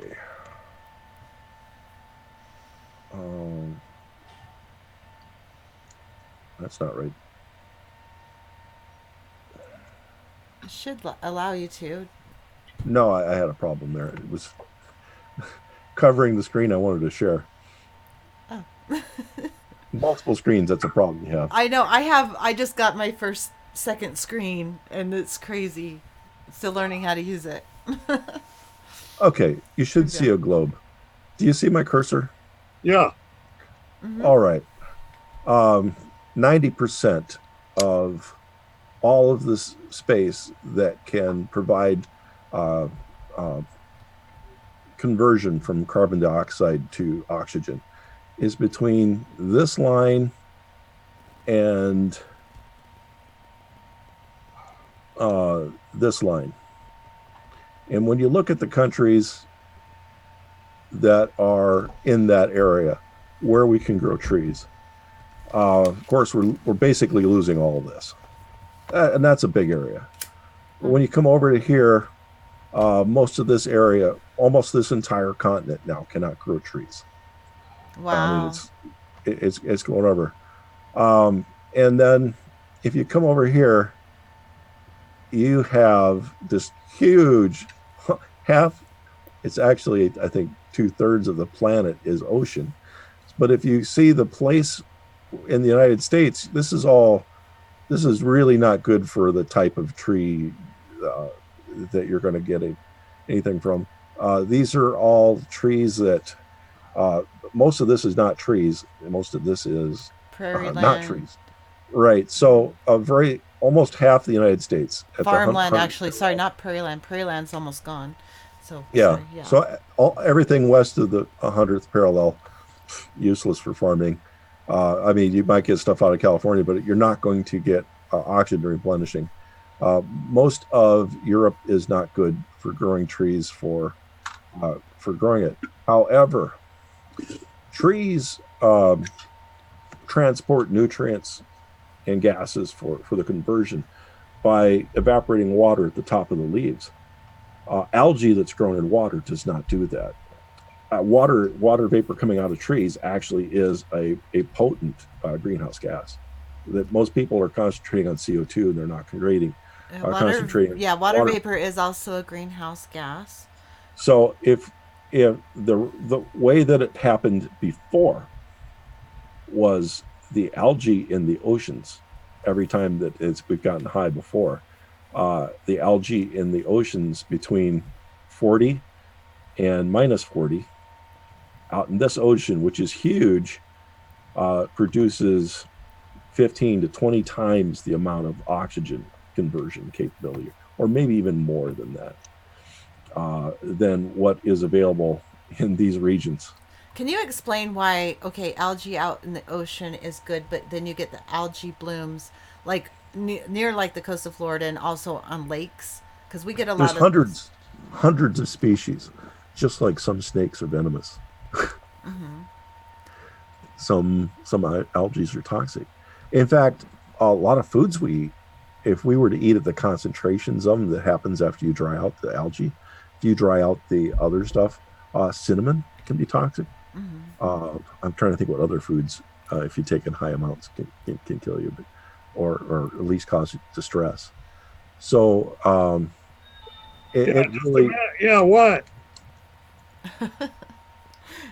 That's not right. It should allow you to. No, I had a problem there. It was covering the screen I wanted to share. Oh. Multiple screens, that's a problem you have. I know. I just got my second screen, and it's crazy. Still learning how to use it. Okay, you should see a globe. Do you see my cursor? Yeah. Mm-hmm. All right. 90% of all of this space that can provide conversion from carbon dioxide to oxygen is between this line and this line. And when you look at the countries that are in that area where we can grow trees, of course, we're basically losing all of this. And that's a big area. But when you come over to here, most of this area, almost this entire continent now cannot grow trees. Wow. I mean, it's going over. And then if you come over here, you have this huge it's actually, I think 2/3 of the planet is ocean. But if you see the place in the United States, this is really not good for the type of tree that you're going to get anything from. These are all trees that most of this is not trees. Most of this is Prairie land. Not trees. Right. So almost half the United States. Farmland, actually. Sorry, not prairie land. Prairie land's almost gone. So Yeah. sorry. Yeah. So everything west of the 100th parallel, useless for farming. I mean, you might get stuff out of California, but you're not going to get oxygen replenishing. Most of Europe is not good for growing trees for growing it. However, trees transport nutrients and gases for the conversion by evaporating water at the top of the leaves. Algae that's grown in water does not do that. Water vapor coming out of trees actually is a potent greenhouse gas that most people are concentrating on CO2 and they're not concentrating on Water water. vapor is also a greenhouse gas. So if the way that it happened before was the algae in the oceans, every time that we've gotten high before, the algae in the oceans between 40 and minus 40 out in this ocean, which is huge, produces 15 to 20 times the amount of oxygen conversion capability, or maybe even more than that, than what is available in these regions. Can you explain why, okay, algae out in the ocean is good, but then you get the algae blooms like near like the coast of Florida and also on lakes? Because we get a There's lot of hundreds of species, just like some snakes are venomous. Some algae are toxic. In fact, a lot of foods we eat, if we were to eat at the concentrations of them that happens after you dry out the algae, if you dry out the other stuff, cinnamon can be toxic. I'm trying to think what other foods, if you take in high amounts, can kill you, but, or at least cause distress. So it really, yeah, what?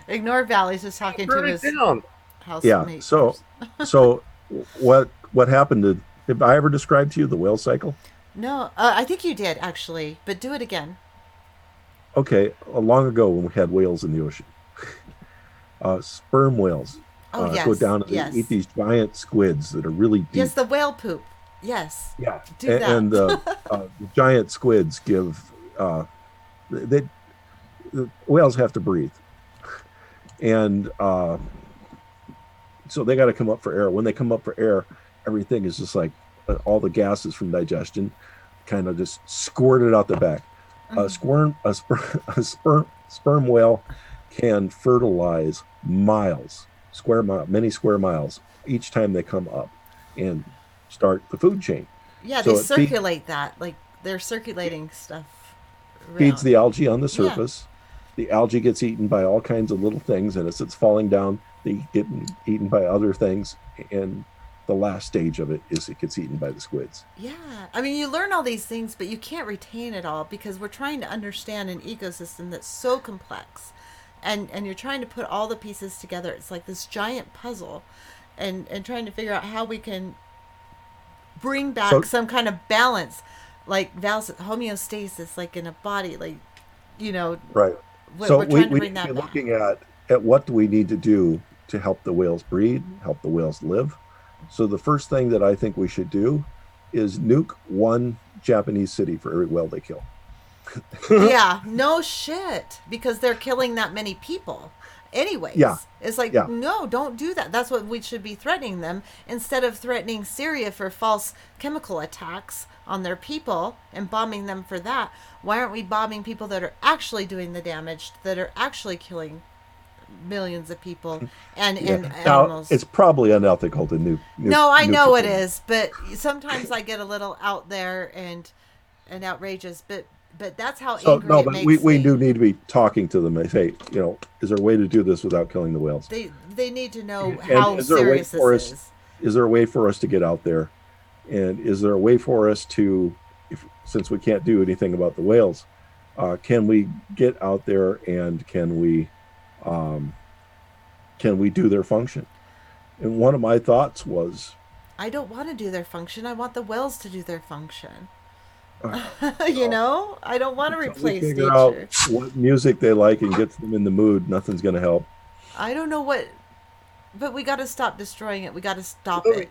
Ignore Valley's just talking to Burn it his down. housemate. So what happened to? Have I ever described to you the whale cycle? No, I think you did actually, but do it again. Okay, long ago when we had whales in the ocean, sperm whales Oh go down and yes, they eat these giant squids that are really deep. yes, the whale poop. Yes, Yeah, do that. and the giant squids give they the whales have to breathe, and so they got to come up for air. When they come up for air, everything is just like all the gases from digestion kind of just squirted out the back. A sperm whale can fertilize many square miles each time they come up and start the food chain. Yeah, So they it circulate that like they're circulating stuff feeds around. the algae on the Yeah. surface. The algae gets eaten by all kinds of little things, and as it's falling down, they get eaten by other things. And the last stage of it is it gets eaten by the squids. Yeah, I mean, you learn all these things, but you can't retain it all because we're trying to understand an ecosystem that's so complex, and you're trying to put all the pieces together. It's like this giant puzzle, and trying to figure out how we can bring back So some kind of balance, like Val's homeostasis, like in a body, like you know, right. we're, So we're trying to we bring need to be that back. looking at what do we need to do to help the whales breed, help the whales live. So the first thing that I think we should do is nuke one Japanese city for every whale they kill. Yeah, no shit, because they're killing that many people. Anyways, Yeah, it's like, yeah. no, don't do that. That's what we should be threatening them instead of threatening Syria for false chemical attacks on their people and bombing them for that. Why aren't we bombing people that are actually doing the damage, that are actually killing millions of people and Now animals? it's probably unethical to No, I know it nuke is, but sometimes I get a little out there and outrageous, but that's how So angry no, it but makes we me. do need to be talking to them and say, is there a way to do this without killing the whales? They need to know And how is there a way serious for this us? is. Is there a way for us to get out there? And is there a way for us to, since we can't do anything about the whales, can we get out there and can we do their function? And one of my thoughts was, I don't want to do their function. I want the whales to do their function. uh, You know, I don't want to until we replace figure out nature. what music they like and get them in the mood, nothing's going to help. I don't know what, but we got to stop destroying it. We got to stop Let me- it.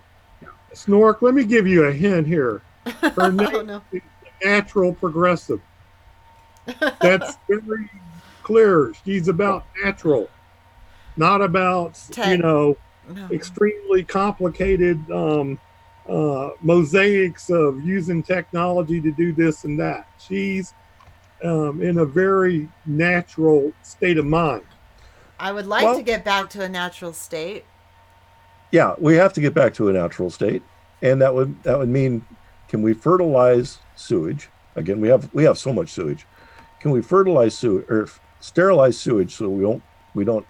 Snork, let me give you a hint here. Her Oh name no. is the natural progressive. That's very clear. She's about natural, not about, Tech. No. extremely complicated mosaics of using technology to do this and that. She's in a very natural state of mind. I would like to Well, get back to a natural state. yeah, we have to get back to a natural state, and that would mean, can we fertilize sewage? Again, we have so much sewage. Can we fertilize sewage or sterilize sewage so we don't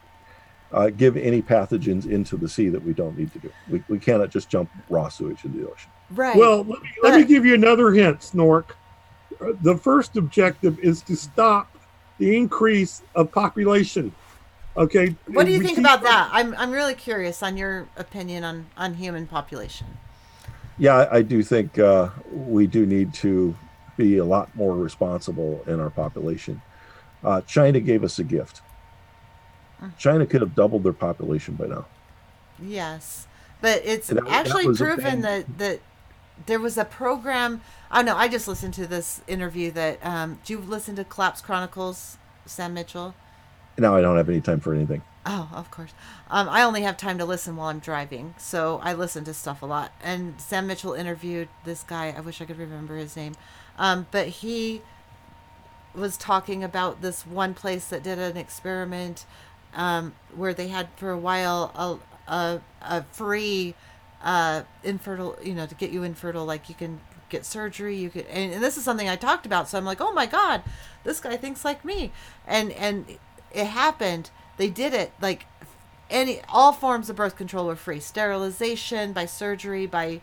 give any pathogens into the sea that we don't need to do? We cannot just jump raw sewage into the ocean. Right. Well, let me But give you another hint, Snork. The first objective is to stop the increase of population. Okay, what do you we think keep about that? I'm really curious on your opinion on human population. Yeah, I do think we do need to be a lot more responsible in our population. China gave us a gift. China could have doubled their population by now. Yes. But it's And that actually was a proven thing. that there was a program. Oh no, I just listened to this interview that do you listen to Collapse Chronicles, Sam Mitchell? Now I don't have any time for anything. Oh, of course. I only have time to listen while I'm driving, so I listen to stuff a lot. And Sam Mitchell interviewed this guy. I wish I could remember his name, but he was talking about this one place that did an experiment where they had for a while a free infertile, to get you infertile, like you can get surgery, you could, and this is something I talked about. So I'm like, oh my god, this guy thinks like me, and it happened. They did it like all forms of birth control were free, sterilization by surgery, by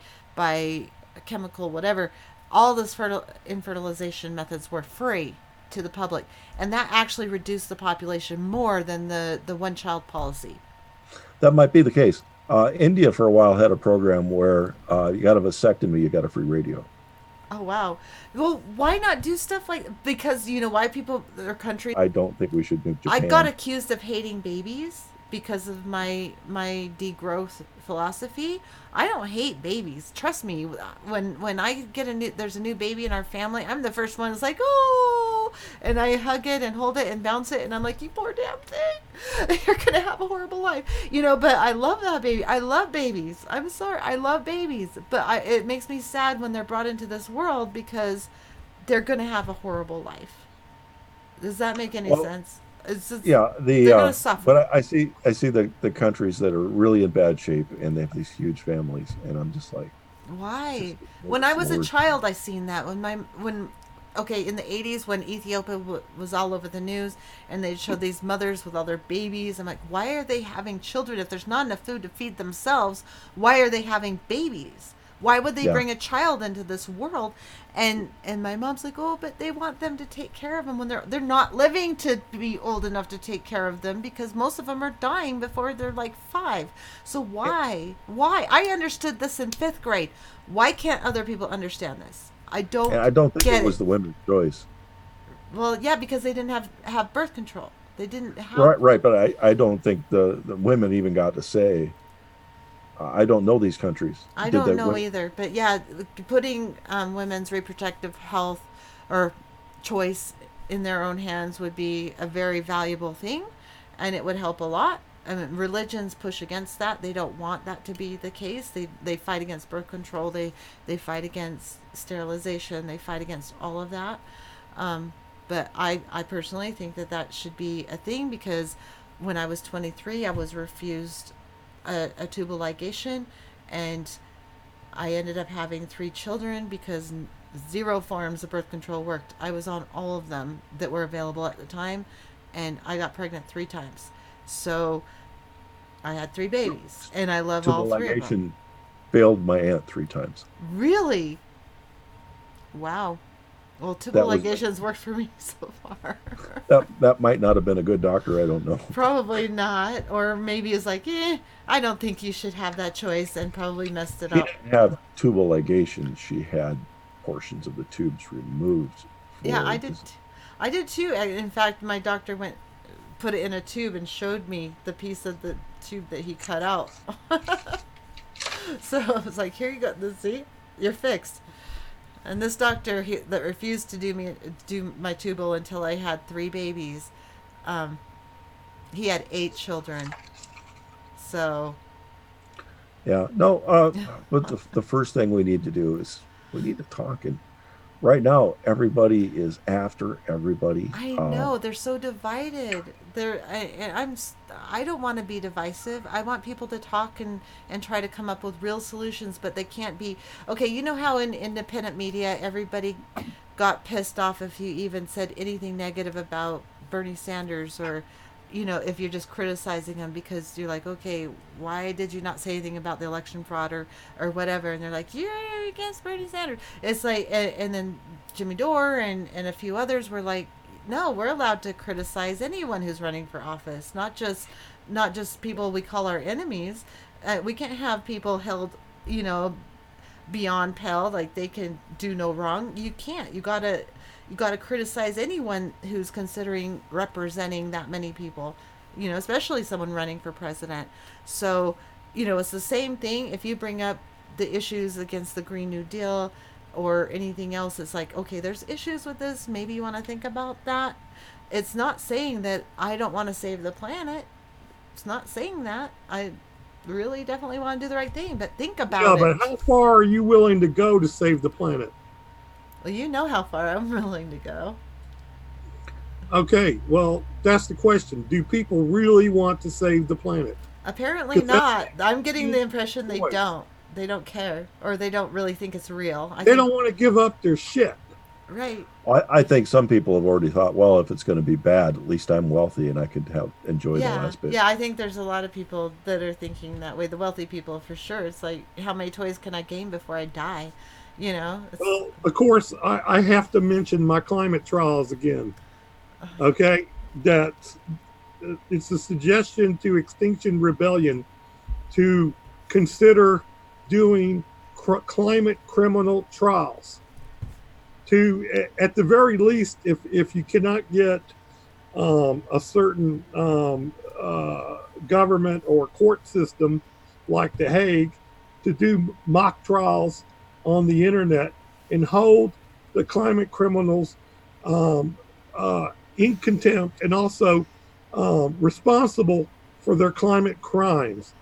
chemical, whatever. All those infertilization methods were free to the public, and that actually reduced the population more than the one child policy. That might be the case. India for a while had a program where you got a vasectomy, you got a free radio. Oh wow. Well, why not do stuff like, because you know why people their country. I don't think we should do I got Japan. accused of hating babies because of my degrowth philosophy. I don't hate babies. Trust me. When I get there's a new baby in our family, I'm the first one that's like, oh, and I hug it and hold it and bounce it, and I'm like, you poor damn thing, you're gonna have a horrible life, But I love that baby. I love babies. I'm sorry, I love babies, but it makes me sad when they're brought into this world because they're gonna have a horrible life. Does that make any Well, sense? It's just, yeah, they're gonna suffer. but I see the countries that are really in bad shape and they have these huge families, and I'm just like, it's just Why? the When I was a worst. child, I seen that when okay, in the 80s when Ethiopia was all over the news and they showed these mothers with all their babies. I'm like, why are they having children if there's not enough food to feed themselves? Why are they having babies? Why would they Yeah, bring a child into this world? And my mom's like, oh, but they want them to take care of them when they're not living to be old enough to take care of them because most of them are dying before they're like 5. So why? I understood this in 5th grade. Why can't other people understand this? I and don't I don't think it get it. was the women's choice. Well, yeah, because they didn't have birth control. They didn't have. Right, right, but I don't think the women even got to say. I don't know these countries. I Did don't that? know either, but yeah, putting women's reproductive health or choice in their own hands would be a very valuable thing, and it would help a lot. I mean, religions push against that. They don't want that to be the case. They fight against birth control. They fight against sterilization. They fight against all of that. But I personally think that should be a thing because when I was 23, I was refused a tubal ligation, and I ended up having 3 children because zero forms of birth control worked. I was on all of them that were available at the time, and I got pregnant 3 times. So I had 3 babies, and I love all Tubal 3 of them. ligation failed my aunt 3 times. Really? Wow. Well, tubal That was ligations worked for me so far. that might not have been a good doctor. I don't know. Probably not. Or maybe it's like, I don't think you should have that choice, and probably messed it She up. didn't have tubal ligation. She had portions of the tubes removed Yeah, for this. I did too. In fact, my doctor put it in a tube and showed me the piece of the tube that he cut out. So I was like, here you go. See, you're fixed. And this doctor that refused to do my tubal until I had 3 babies, um, he had 8 children. So Yeah, no, but the first thing we need to do is we need to talk. And right now, everybody is after everybody. I know they're so divided. I don't want to be divisive. I want people to talk and try to come up with real solutions, but they can't be. Okay, you know how in independent media everybody got pissed off if you even said anything negative about Bernie Sanders, or if you're just criticizing him because you're like, okay, why did you not say anything about the election fraud or whatever? And they're like, you're against Bernie Sanders. It's like, and then Jimmy Dore and a few others were like, no, we're allowed to criticize anyone who's running for office, not just people we call our enemies. We can't have people held, you know, beyond pale, like they can do no wrong. You can't. You gotta criticize anyone who's considering representing that many people, especially someone running for president. So, it's the same thing. If you bring up the issues against the Green New Deal or anything else, it's like, okay, there's issues with this. Maybe you want to think about that. It's not saying that I don't want to save the planet. It's not saying that. I really definitely want to do the right thing, but think Yeah, about but it. how far are you willing to go to save the planet? Well, you know how far I'm willing to go. Okay, well, that's the question. Do people really want to save the planet? Apparently Because that's not. I'm getting the the impression they choice. don't. They don't care, or they don't really think it's real. I They think, don't want to give up their shit. right. I think some people have already thought, well, if it's going to be bad, at least I'm wealthy and I could have enjoy the Yeah, last bit. yeah. I think there's a lot of people that are thinking that way. The wealthy people, for sure. It's like, how many toys can I gain before I die? It's Well, of course, I have to mention my climate trials again. Okay, that it's a suggestion to Extinction Rebellion to consider doing climate criminal trials. At the very least, if you cannot get a certain government or court system like The Hague to do mock trials on the internet and hold the climate criminals um, in contempt and also responsible for their climate crimes.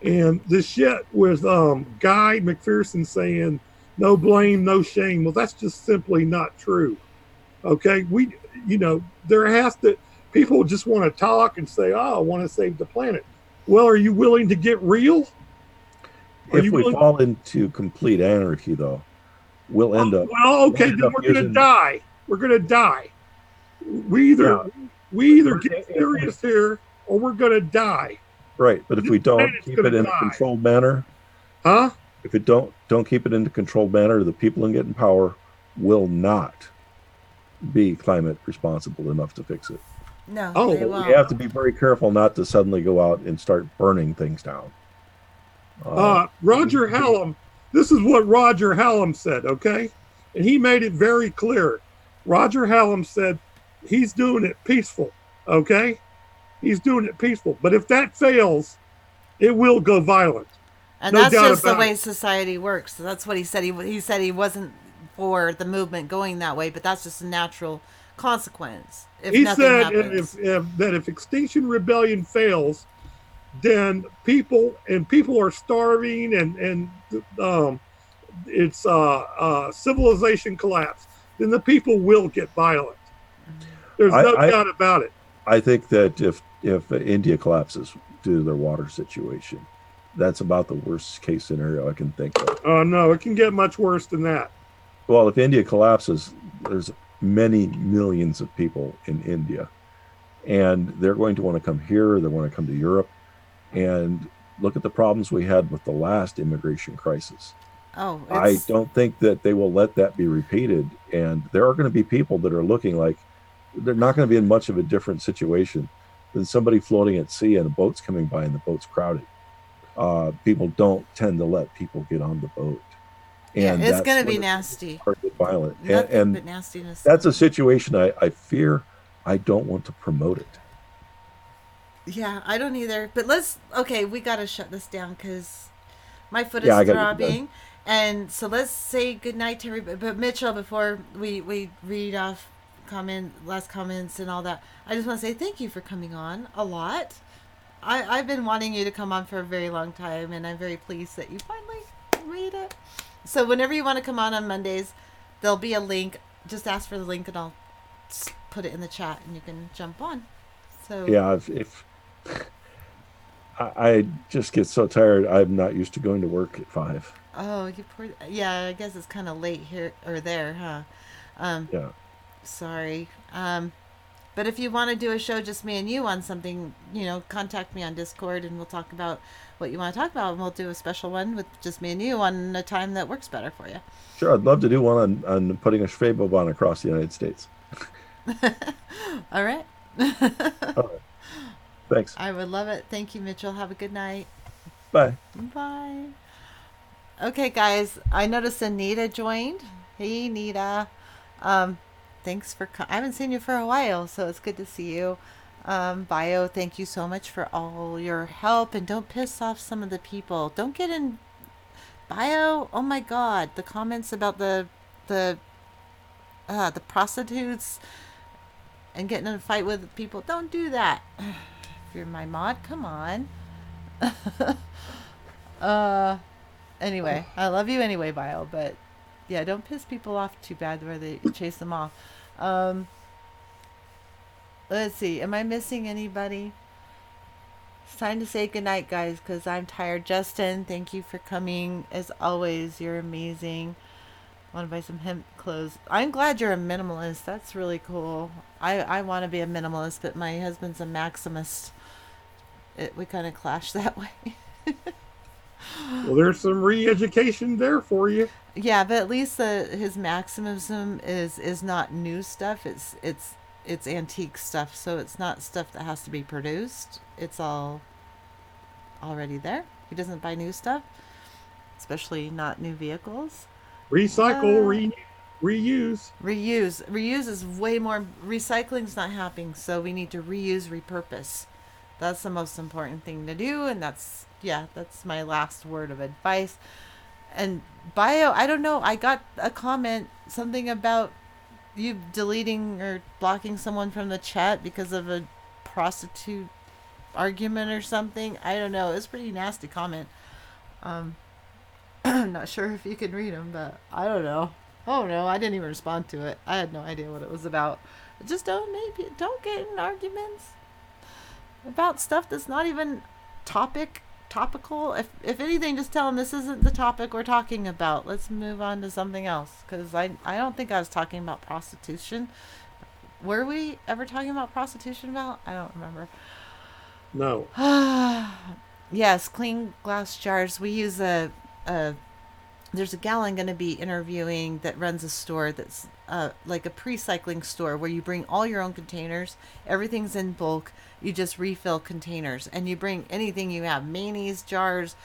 And this shit with Guy McPherson saying no blame, no shame. Well, that's just simply not true. Okay, there has to people just want to talk and say, "Oh, I want to save the planet." Well, are you willing to get real? Are If you we willing? fall into complete anarchy, though, Well, we'll okay, end then up we're gonna using die. We're gonna die. We either yeah, we either get if we serious here or we're gonna die. right, but if This we don't planet's keep gonna it in a die, controlled manner, huh? if it don't keep it in a controlled manner, the people in getting power will not be climate responsible enough to fix it. no, they Oh, We won't. have to be very careful not to suddenly go out and start burning things down. Uh, we Roger need to be Hallam. This is what Roger Hallam said, okay? And he made it very clear. Roger Hallam said he's doing it peaceful, okay? He's doing it peaceful. But if that fails, it will go violent. And No that's doubt just the about way it. society works. So that's what he said. He said he wasn't for the movement going that way, but that's just a natural consequence if He nothing said happens. if Extinction Rebellion fails, then people are starving and it's civilization collapse. Then the people will get violent. There's no I, doubt about it. I think that if India collapses due to their water situation, that's about the worst case scenario I can think of. Oh no, it can get much worse than that. Well, if India collapses, there's many millions of people in India, and they're going to want to come here. They want to come to Europe, and look at the problems we had with the last immigration crisis. Oh, I it's don't think that they will let that be repeated, and there are going to be people that are looking like they're not going to be in much of a different situation than somebody floating at sea and a boat's coming by and the boat's crowded. People don't tend to let people get on the boat, yeah, and it's that's gonna be when it nasty. starts to get violent. Nothing And but nastiness. that's a situation I fear. I don't want to promote it. Yeah, I don't either. But okay, we gotta shut this down because my foot Yeah, is I got to get done. throbbing. And so let's say goodnight to everybody. But Mitchell, before we read off last comments and all that, I just want to say thank you for coming on a lot. I've been wanting you to come on for a very long time, and I'm very pleased that you finally made it. So whenever you want to come on Mondays, there'll be a link. Just ask for the link, and I'll put it in the chat, and you can jump on. So Yeah, if I just get so tired, I'm not used to going to work at 5. oh, you poor. Yeah, I guess it's kind of late here or there, huh? Um, Yeah, sorry. But if you want to do a show just me and you on something, contact me on Discord and we'll talk about what you want to talk about. And we'll do a special one with just me and you on a time that works better for you. sure. I'd love to do one on putting a Schwebebahn across the United States. All right. All right. Thanks. I would love it. Thank you, Mitchell. Have a good night. Bye. Bye. Okay, guys. I noticed Anita joined. Hey, Anita. Thanks for. I haven't seen you for a while, so it's good to see you. Bio, thank you so much for all your help, and don't piss off some of the people. Don't get in. Bio. Oh my God, the comments about the prostitutes and getting in a fight with people. Don't do that. If you're my mod, come on. Anyway, I love you anyway, Bio, but yeah, don't piss people off too bad where they chase them off. Let's see. Am I missing anybody? It's time to say goodnight, guys, because I'm tired. Justin, thank you for coming. As always, you're amazing. Want to buy some hemp clothes. I'm glad you're a minimalist. That's really cool. I want to be a minimalist, but my husband's a maximist. We kind of clash that way. Well, there's some re-education there for you. Yeah, but at least his maximism is not new stuff. It's antique stuff, so it's not stuff that has to be produced. It's all already there. He doesn't buy new stuff, especially not new vehicles. Recycle, reuse. Reuse is way more. Recycling's not happening, so we need to reuse, repurpose. That's the most important thing to do, and that's my last word of advice. And Bio, I don't know. I got a comment, something about you deleting or blocking someone from the chat because of a prostitute argument or something. I don't know. It was a pretty nasty comment. I'm not sure if you can read them, but I don't know. Oh no, I didn't even respond to it. I had no idea what it was about. Just don't get in arguments about stuff that's not even topical. If anything, just tell them this isn't the topic we're talking about. Let's move on to something else, because I don't think I was talking about prostitution. Were we ever talking about prostitution, Val? I don't remember. No. Yes, clean glass jars. We use there's a gal I'm going to be interviewing that runs a store that's like a pre-cycling store where you bring all your own containers. Everything's in bulk. You just refill containers, and you bring anything you have: mayonnaise jars,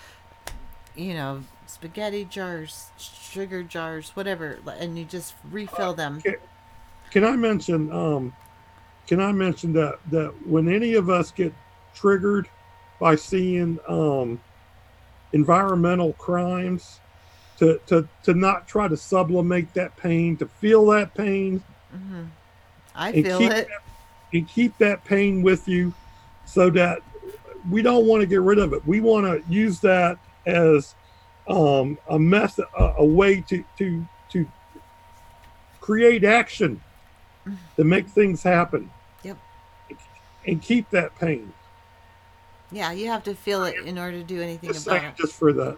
spaghetti jars, sugar jars, whatever, and you just refill them. Can I mention? That when any of us get triggered by seeing environmental crimes, to not try to sublimate that pain, to feel that pain. Mm-hmm. I feel it. And keep that pain with you, so that we don't want to get rid of it. We want to use that as a method, a way to create action, to make things happen. Yep. And keep that pain. Yeah, you have to feel it in order to do anything about it. Just for that,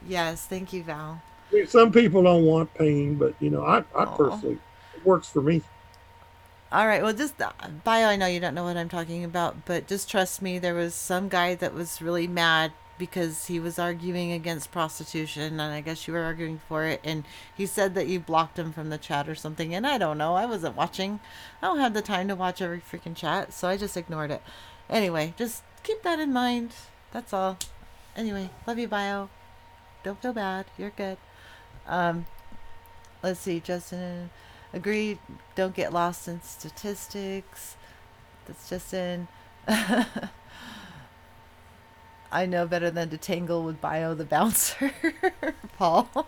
Yes. Thank you, Val. Some people don't want pain, but I personally, it works for me. All right. Well, just Bio, I know you don't know what I'm talking about, but just trust me. There was some guy that was really mad because he was arguing against prostitution, and I guess you were arguing for it. And he said that you blocked him from the chat or something. And I don't know. I wasn't watching. I don't have the time to watch every freaking chat, so I just ignored it. Anyway, just keep that in mind. That's all. Anyway, love you, Bio. Don't feel bad. You're good. Let's see. Justin, agreed. Don't get lost in statistics. That's Justin. I know better than to tangle with Bio the bouncer, Paul.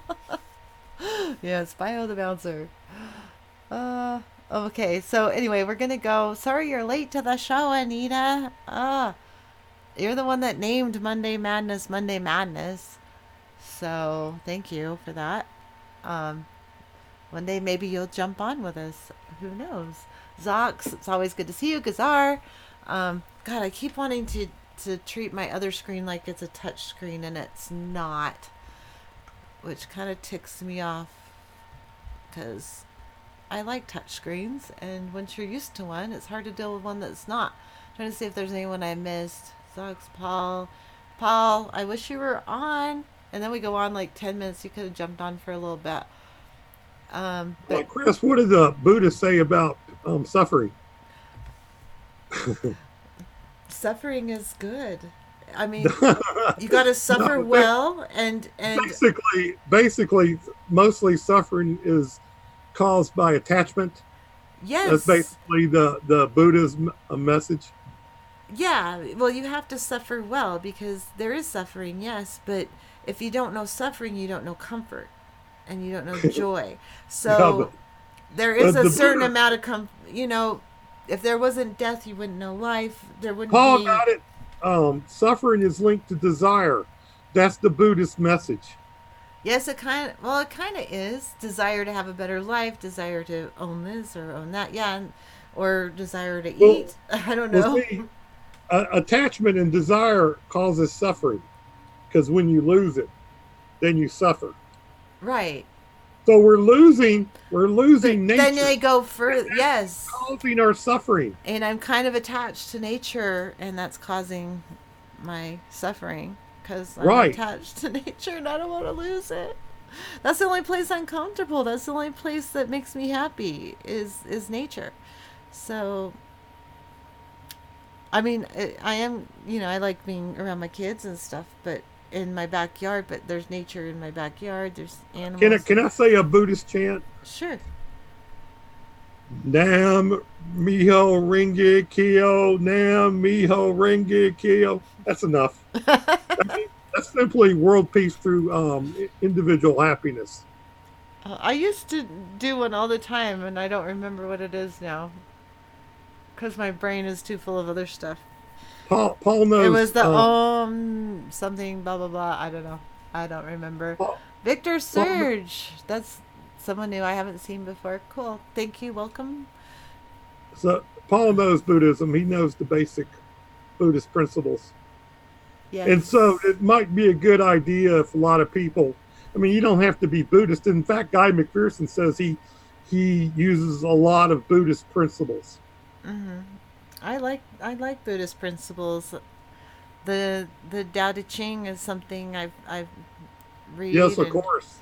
Yes, Bio the bouncer. Okay, so anyway, we're gonna go. Sorry you're late to the show, Anita. You're the one that named Monday Madness Monday Madness. So thank you for that. Um, One day maybe you'll jump on with us. Who knows? Zox, it's always good to see you. Gazar. God, I keep wanting to treat my other screen like it's a touch screen and it's not, which kind of ticks me off because I like touch screens, and once you're used to one, it's hard to deal with one that's not. I'm trying to see if there's anyone I missed. Zox, Paul, I wish you were on. And then we go on like 10 minutes. You could have jumped on for a little bit. Well, But Chris, what did the Buddha say about suffering? suffering is good. I mean, you got to suffer No, well, and basically, mostly suffering is caused by attachment. That's yes, basically the Buddha's message. yeah. Well, you have to suffer well because there is suffering, yes. But if you don't know suffering, you don't know comfort, and you don't know joy. Yeah, So there is but a the certain Buddha, amount of if there wasn't death, you wouldn't know life. There wouldn't Paul be. got it. Suffering is linked to desire. That's the Buddhist message. Yes, it kind of is desire to have a better life, desire to own this or own that, yeah, or desire to Well, eat. I don't well, know. see, attachment and desire causes suffering because when you lose it, then you suffer. Right, So we're but losing then nature. they go further. That's Yes, causing our suffering. and I'm kind of attached to nature, and that's causing my suffering because I'm Right. attached to nature, and I don't want to lose it. That's the only place I'm comfortable. That's the only place that makes me happy is nature. So I mean, I am, I like being around my kids and stuff, but in my backyard, but there's nature in my backyard. There's Can I, animals. can I say a Buddhist chant? Sure. Nam Miho Renge Kyo, Nam Miho Renge Kyo. That's enough. That's simply world peace through individual happiness. I used to do one all the time, and I don't remember what it is now because my brain is too full of other stuff. Paul It knows. was the something blah blah blah. I don't know. I don't remember. Paul, Victor Paul, Surge. That's someone new I haven't seen before. Cool. Thank you. Welcome. so Paul knows Buddhism. He knows the basic Buddhist principles. And so Yes. it might be a good idea if a lot of people, I mean, you don't have to be Buddhist. In fact, Guy McPherson says he uses a lot of Buddhist principles. Hmm. I like Buddhist principles. The Tao Te Ching is something I've Yes, read, of and course.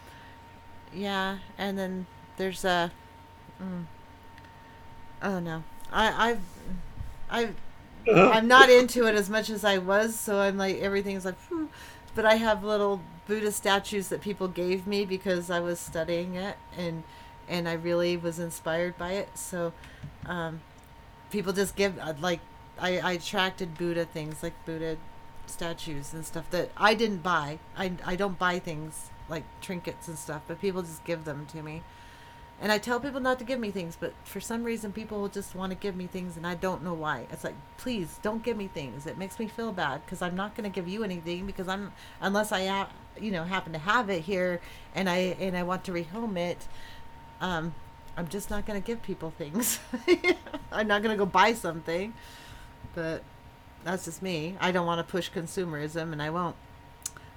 yeah, and then there's a mm, oh no, I Uh, I'm not into it as much as I was, so I'm like everything's like, but I have little Buddha statues that people gave me because I was studying it, and I really was inspired by it. So um, people just give like I attracted Buddha things like Buddha statues and stuff that I didn't buy. I don't buy things like trinkets and stuff, but people just give them to me. And I tell people not to give me things, but for some reason people will just want to give me things and I don't know why. It's like, please don't give me things. It makes me feel bad because I'm not going to give you anything because I'm unless I happen to have it here and I want to rehome it. Um I'm just not going to give people things. I'm not going to go buy something, but that's just me. I don't want to push consumerism and I won't.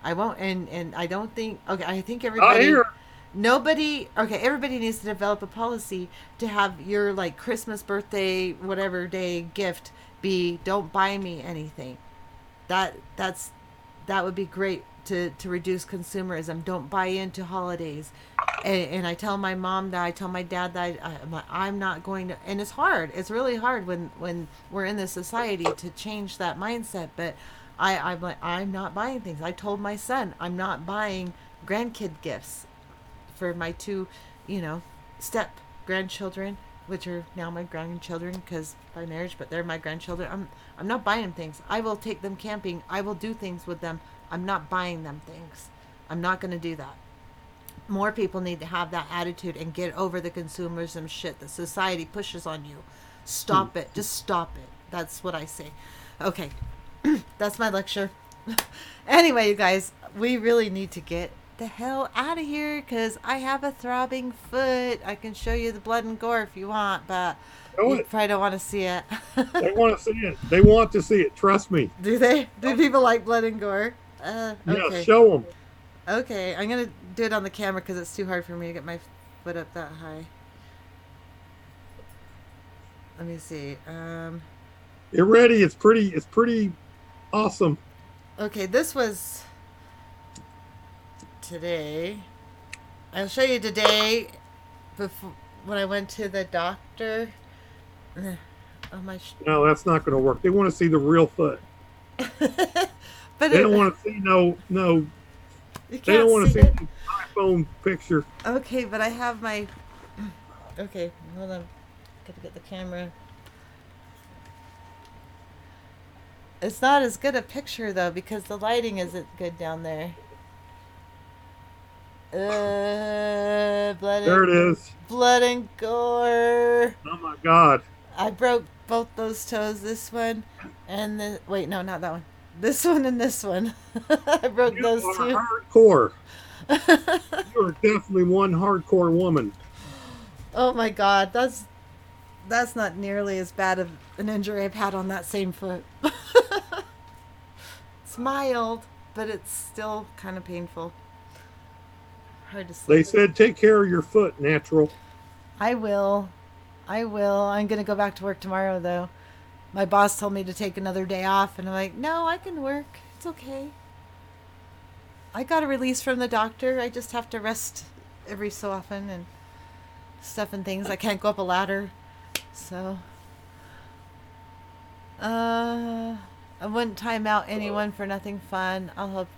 I won't, and I don't think. Okay, I think I everybody, hear. nobody. Okay, everybody needs to develop a policy to have your like Christmas, birthday, whatever day gift be don't buy me anything. That's that would be great to reduce consumerism. Don't buy into holidays. And I tell my mom that I tell my dad that I'm not going to. And it's hard. It's really hard when we're in this society to change that mindset. But I'm like I'm not buying things. I told my son I'm not buying grandkid gifts for my two, step grandchildren. which are now my grandchildren because by marriage, but they're my grandchildren. I'm not buying them things. I will take them camping. I will do things with them. I'm not buying them things. I'm not going to do that. More people need to have that attitude and get over the consumerism shit that society pushes on you. Stop it. Just stop it. That's what I say. Okay. That's my lecture. Anyway, you guys, we really need to get the hell out of here because I have a throbbing foot. I can show you the blood and gore if you want, but Show you it. probably don't want to see it. They want to see it. They want to see it. Trust me. Do they? Do people like blood and gore? Yeah, Okay. show them. Okay, I'm going to do it on the camera because it's too hard for me to get my foot up that high. Let me see. Get ready. It's pretty awesome. Okay, this was today. I'll show you today before when I went to the doctor. Oh my! No, that's not going to work. They want to see the real foot. But They don't want to see no. You They can't don't want to see see it. the iPhone picture. Okay, but I have my. Okay, hold on. Gotta get the camera. It's not as good a picture though because the lighting isn't good down there. There it is. Blood and gore. Oh my God. I broke both those toes. This one, and the wait, no, not that one. This one and this one. I broke You those are two. hardcore. You are definitely one hardcore woman. Oh my God, that's not nearly as bad of an injury I've had on that same foot. It's mild, but it's still kind of painful. Hard to They sleep. said take care of your foot, natural. I will. I'm going to go back to work tomorrow, though. My boss told me to take another day off, and I'm like, no, I can work. It's okay. I got a release from the doctor. I just have to rest every so often and stuff and things. I can't go up a ladder. So, I wouldn't time out anyone for nothing fun. I'll hope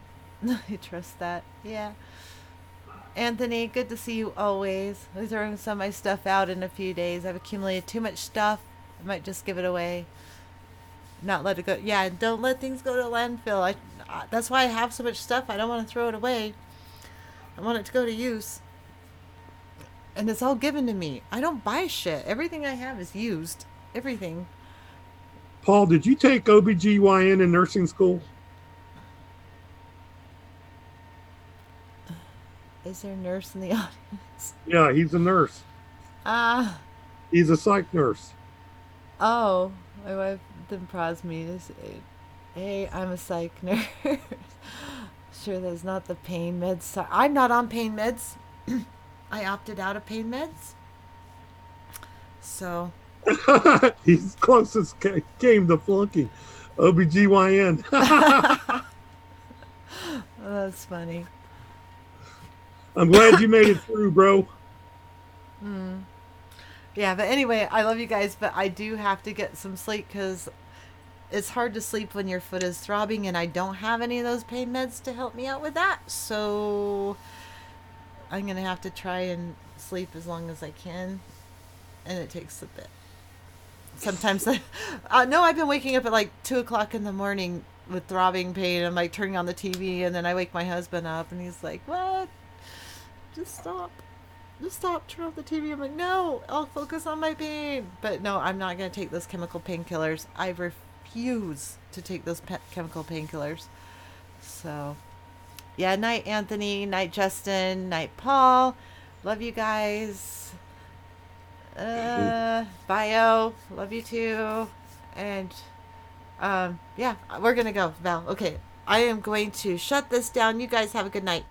you trust that. Yeah. Anthony, good to see you always. I'll be throwing some of my stuff out in a few days. I've accumulated too much stuff. I might just give it away. Not let it go. Yeah, don't let things go to landfill. That's why I have so much stuff. I don't want to throw it away. I want it to go to use. And it's all given to me. I don't buy shit. Everything I have is used. Everything. Paul, did you take OBGYN in nursing school? Is there a nurse in the audience? Yeah, he's a nurse. Ah. He's a psych nurse. Oh. My wife then prods me to say, hey, I'm a psych nurse. Sure, that's not the pain meds. I'm not on pain meds. I opted out of pain meds. So. He's closest came to flunking. OBGYN. Oh, that's funny. I'm glad you made it through, bro. Yeah, but anyway, I love you guys, but I do have to get some sleep because it's hard to sleep when your foot is throbbing, and I don't have any of those pain meds to help me out with that. So I'm going to have to try and sleep as long as I can, and it takes a bit. Sometimes, no, I've been waking up at like 2 o'clock in the morning with throbbing pain. I'm like turning on the TV, and then I wake my husband up, and he's like, what? Just stop. Just stop. Turn off the TV. I'm like, no, I'll focus on my pain. But no, I'm not going to take those chemical painkillers. I refuse to take those chemical painkillers. So, yeah, night Anthony, night Justin, night Paul. Love you guys. Bio, love you too. And, yeah, we're going to go, Val. Okay, I am going to shut this down. You guys have a good night.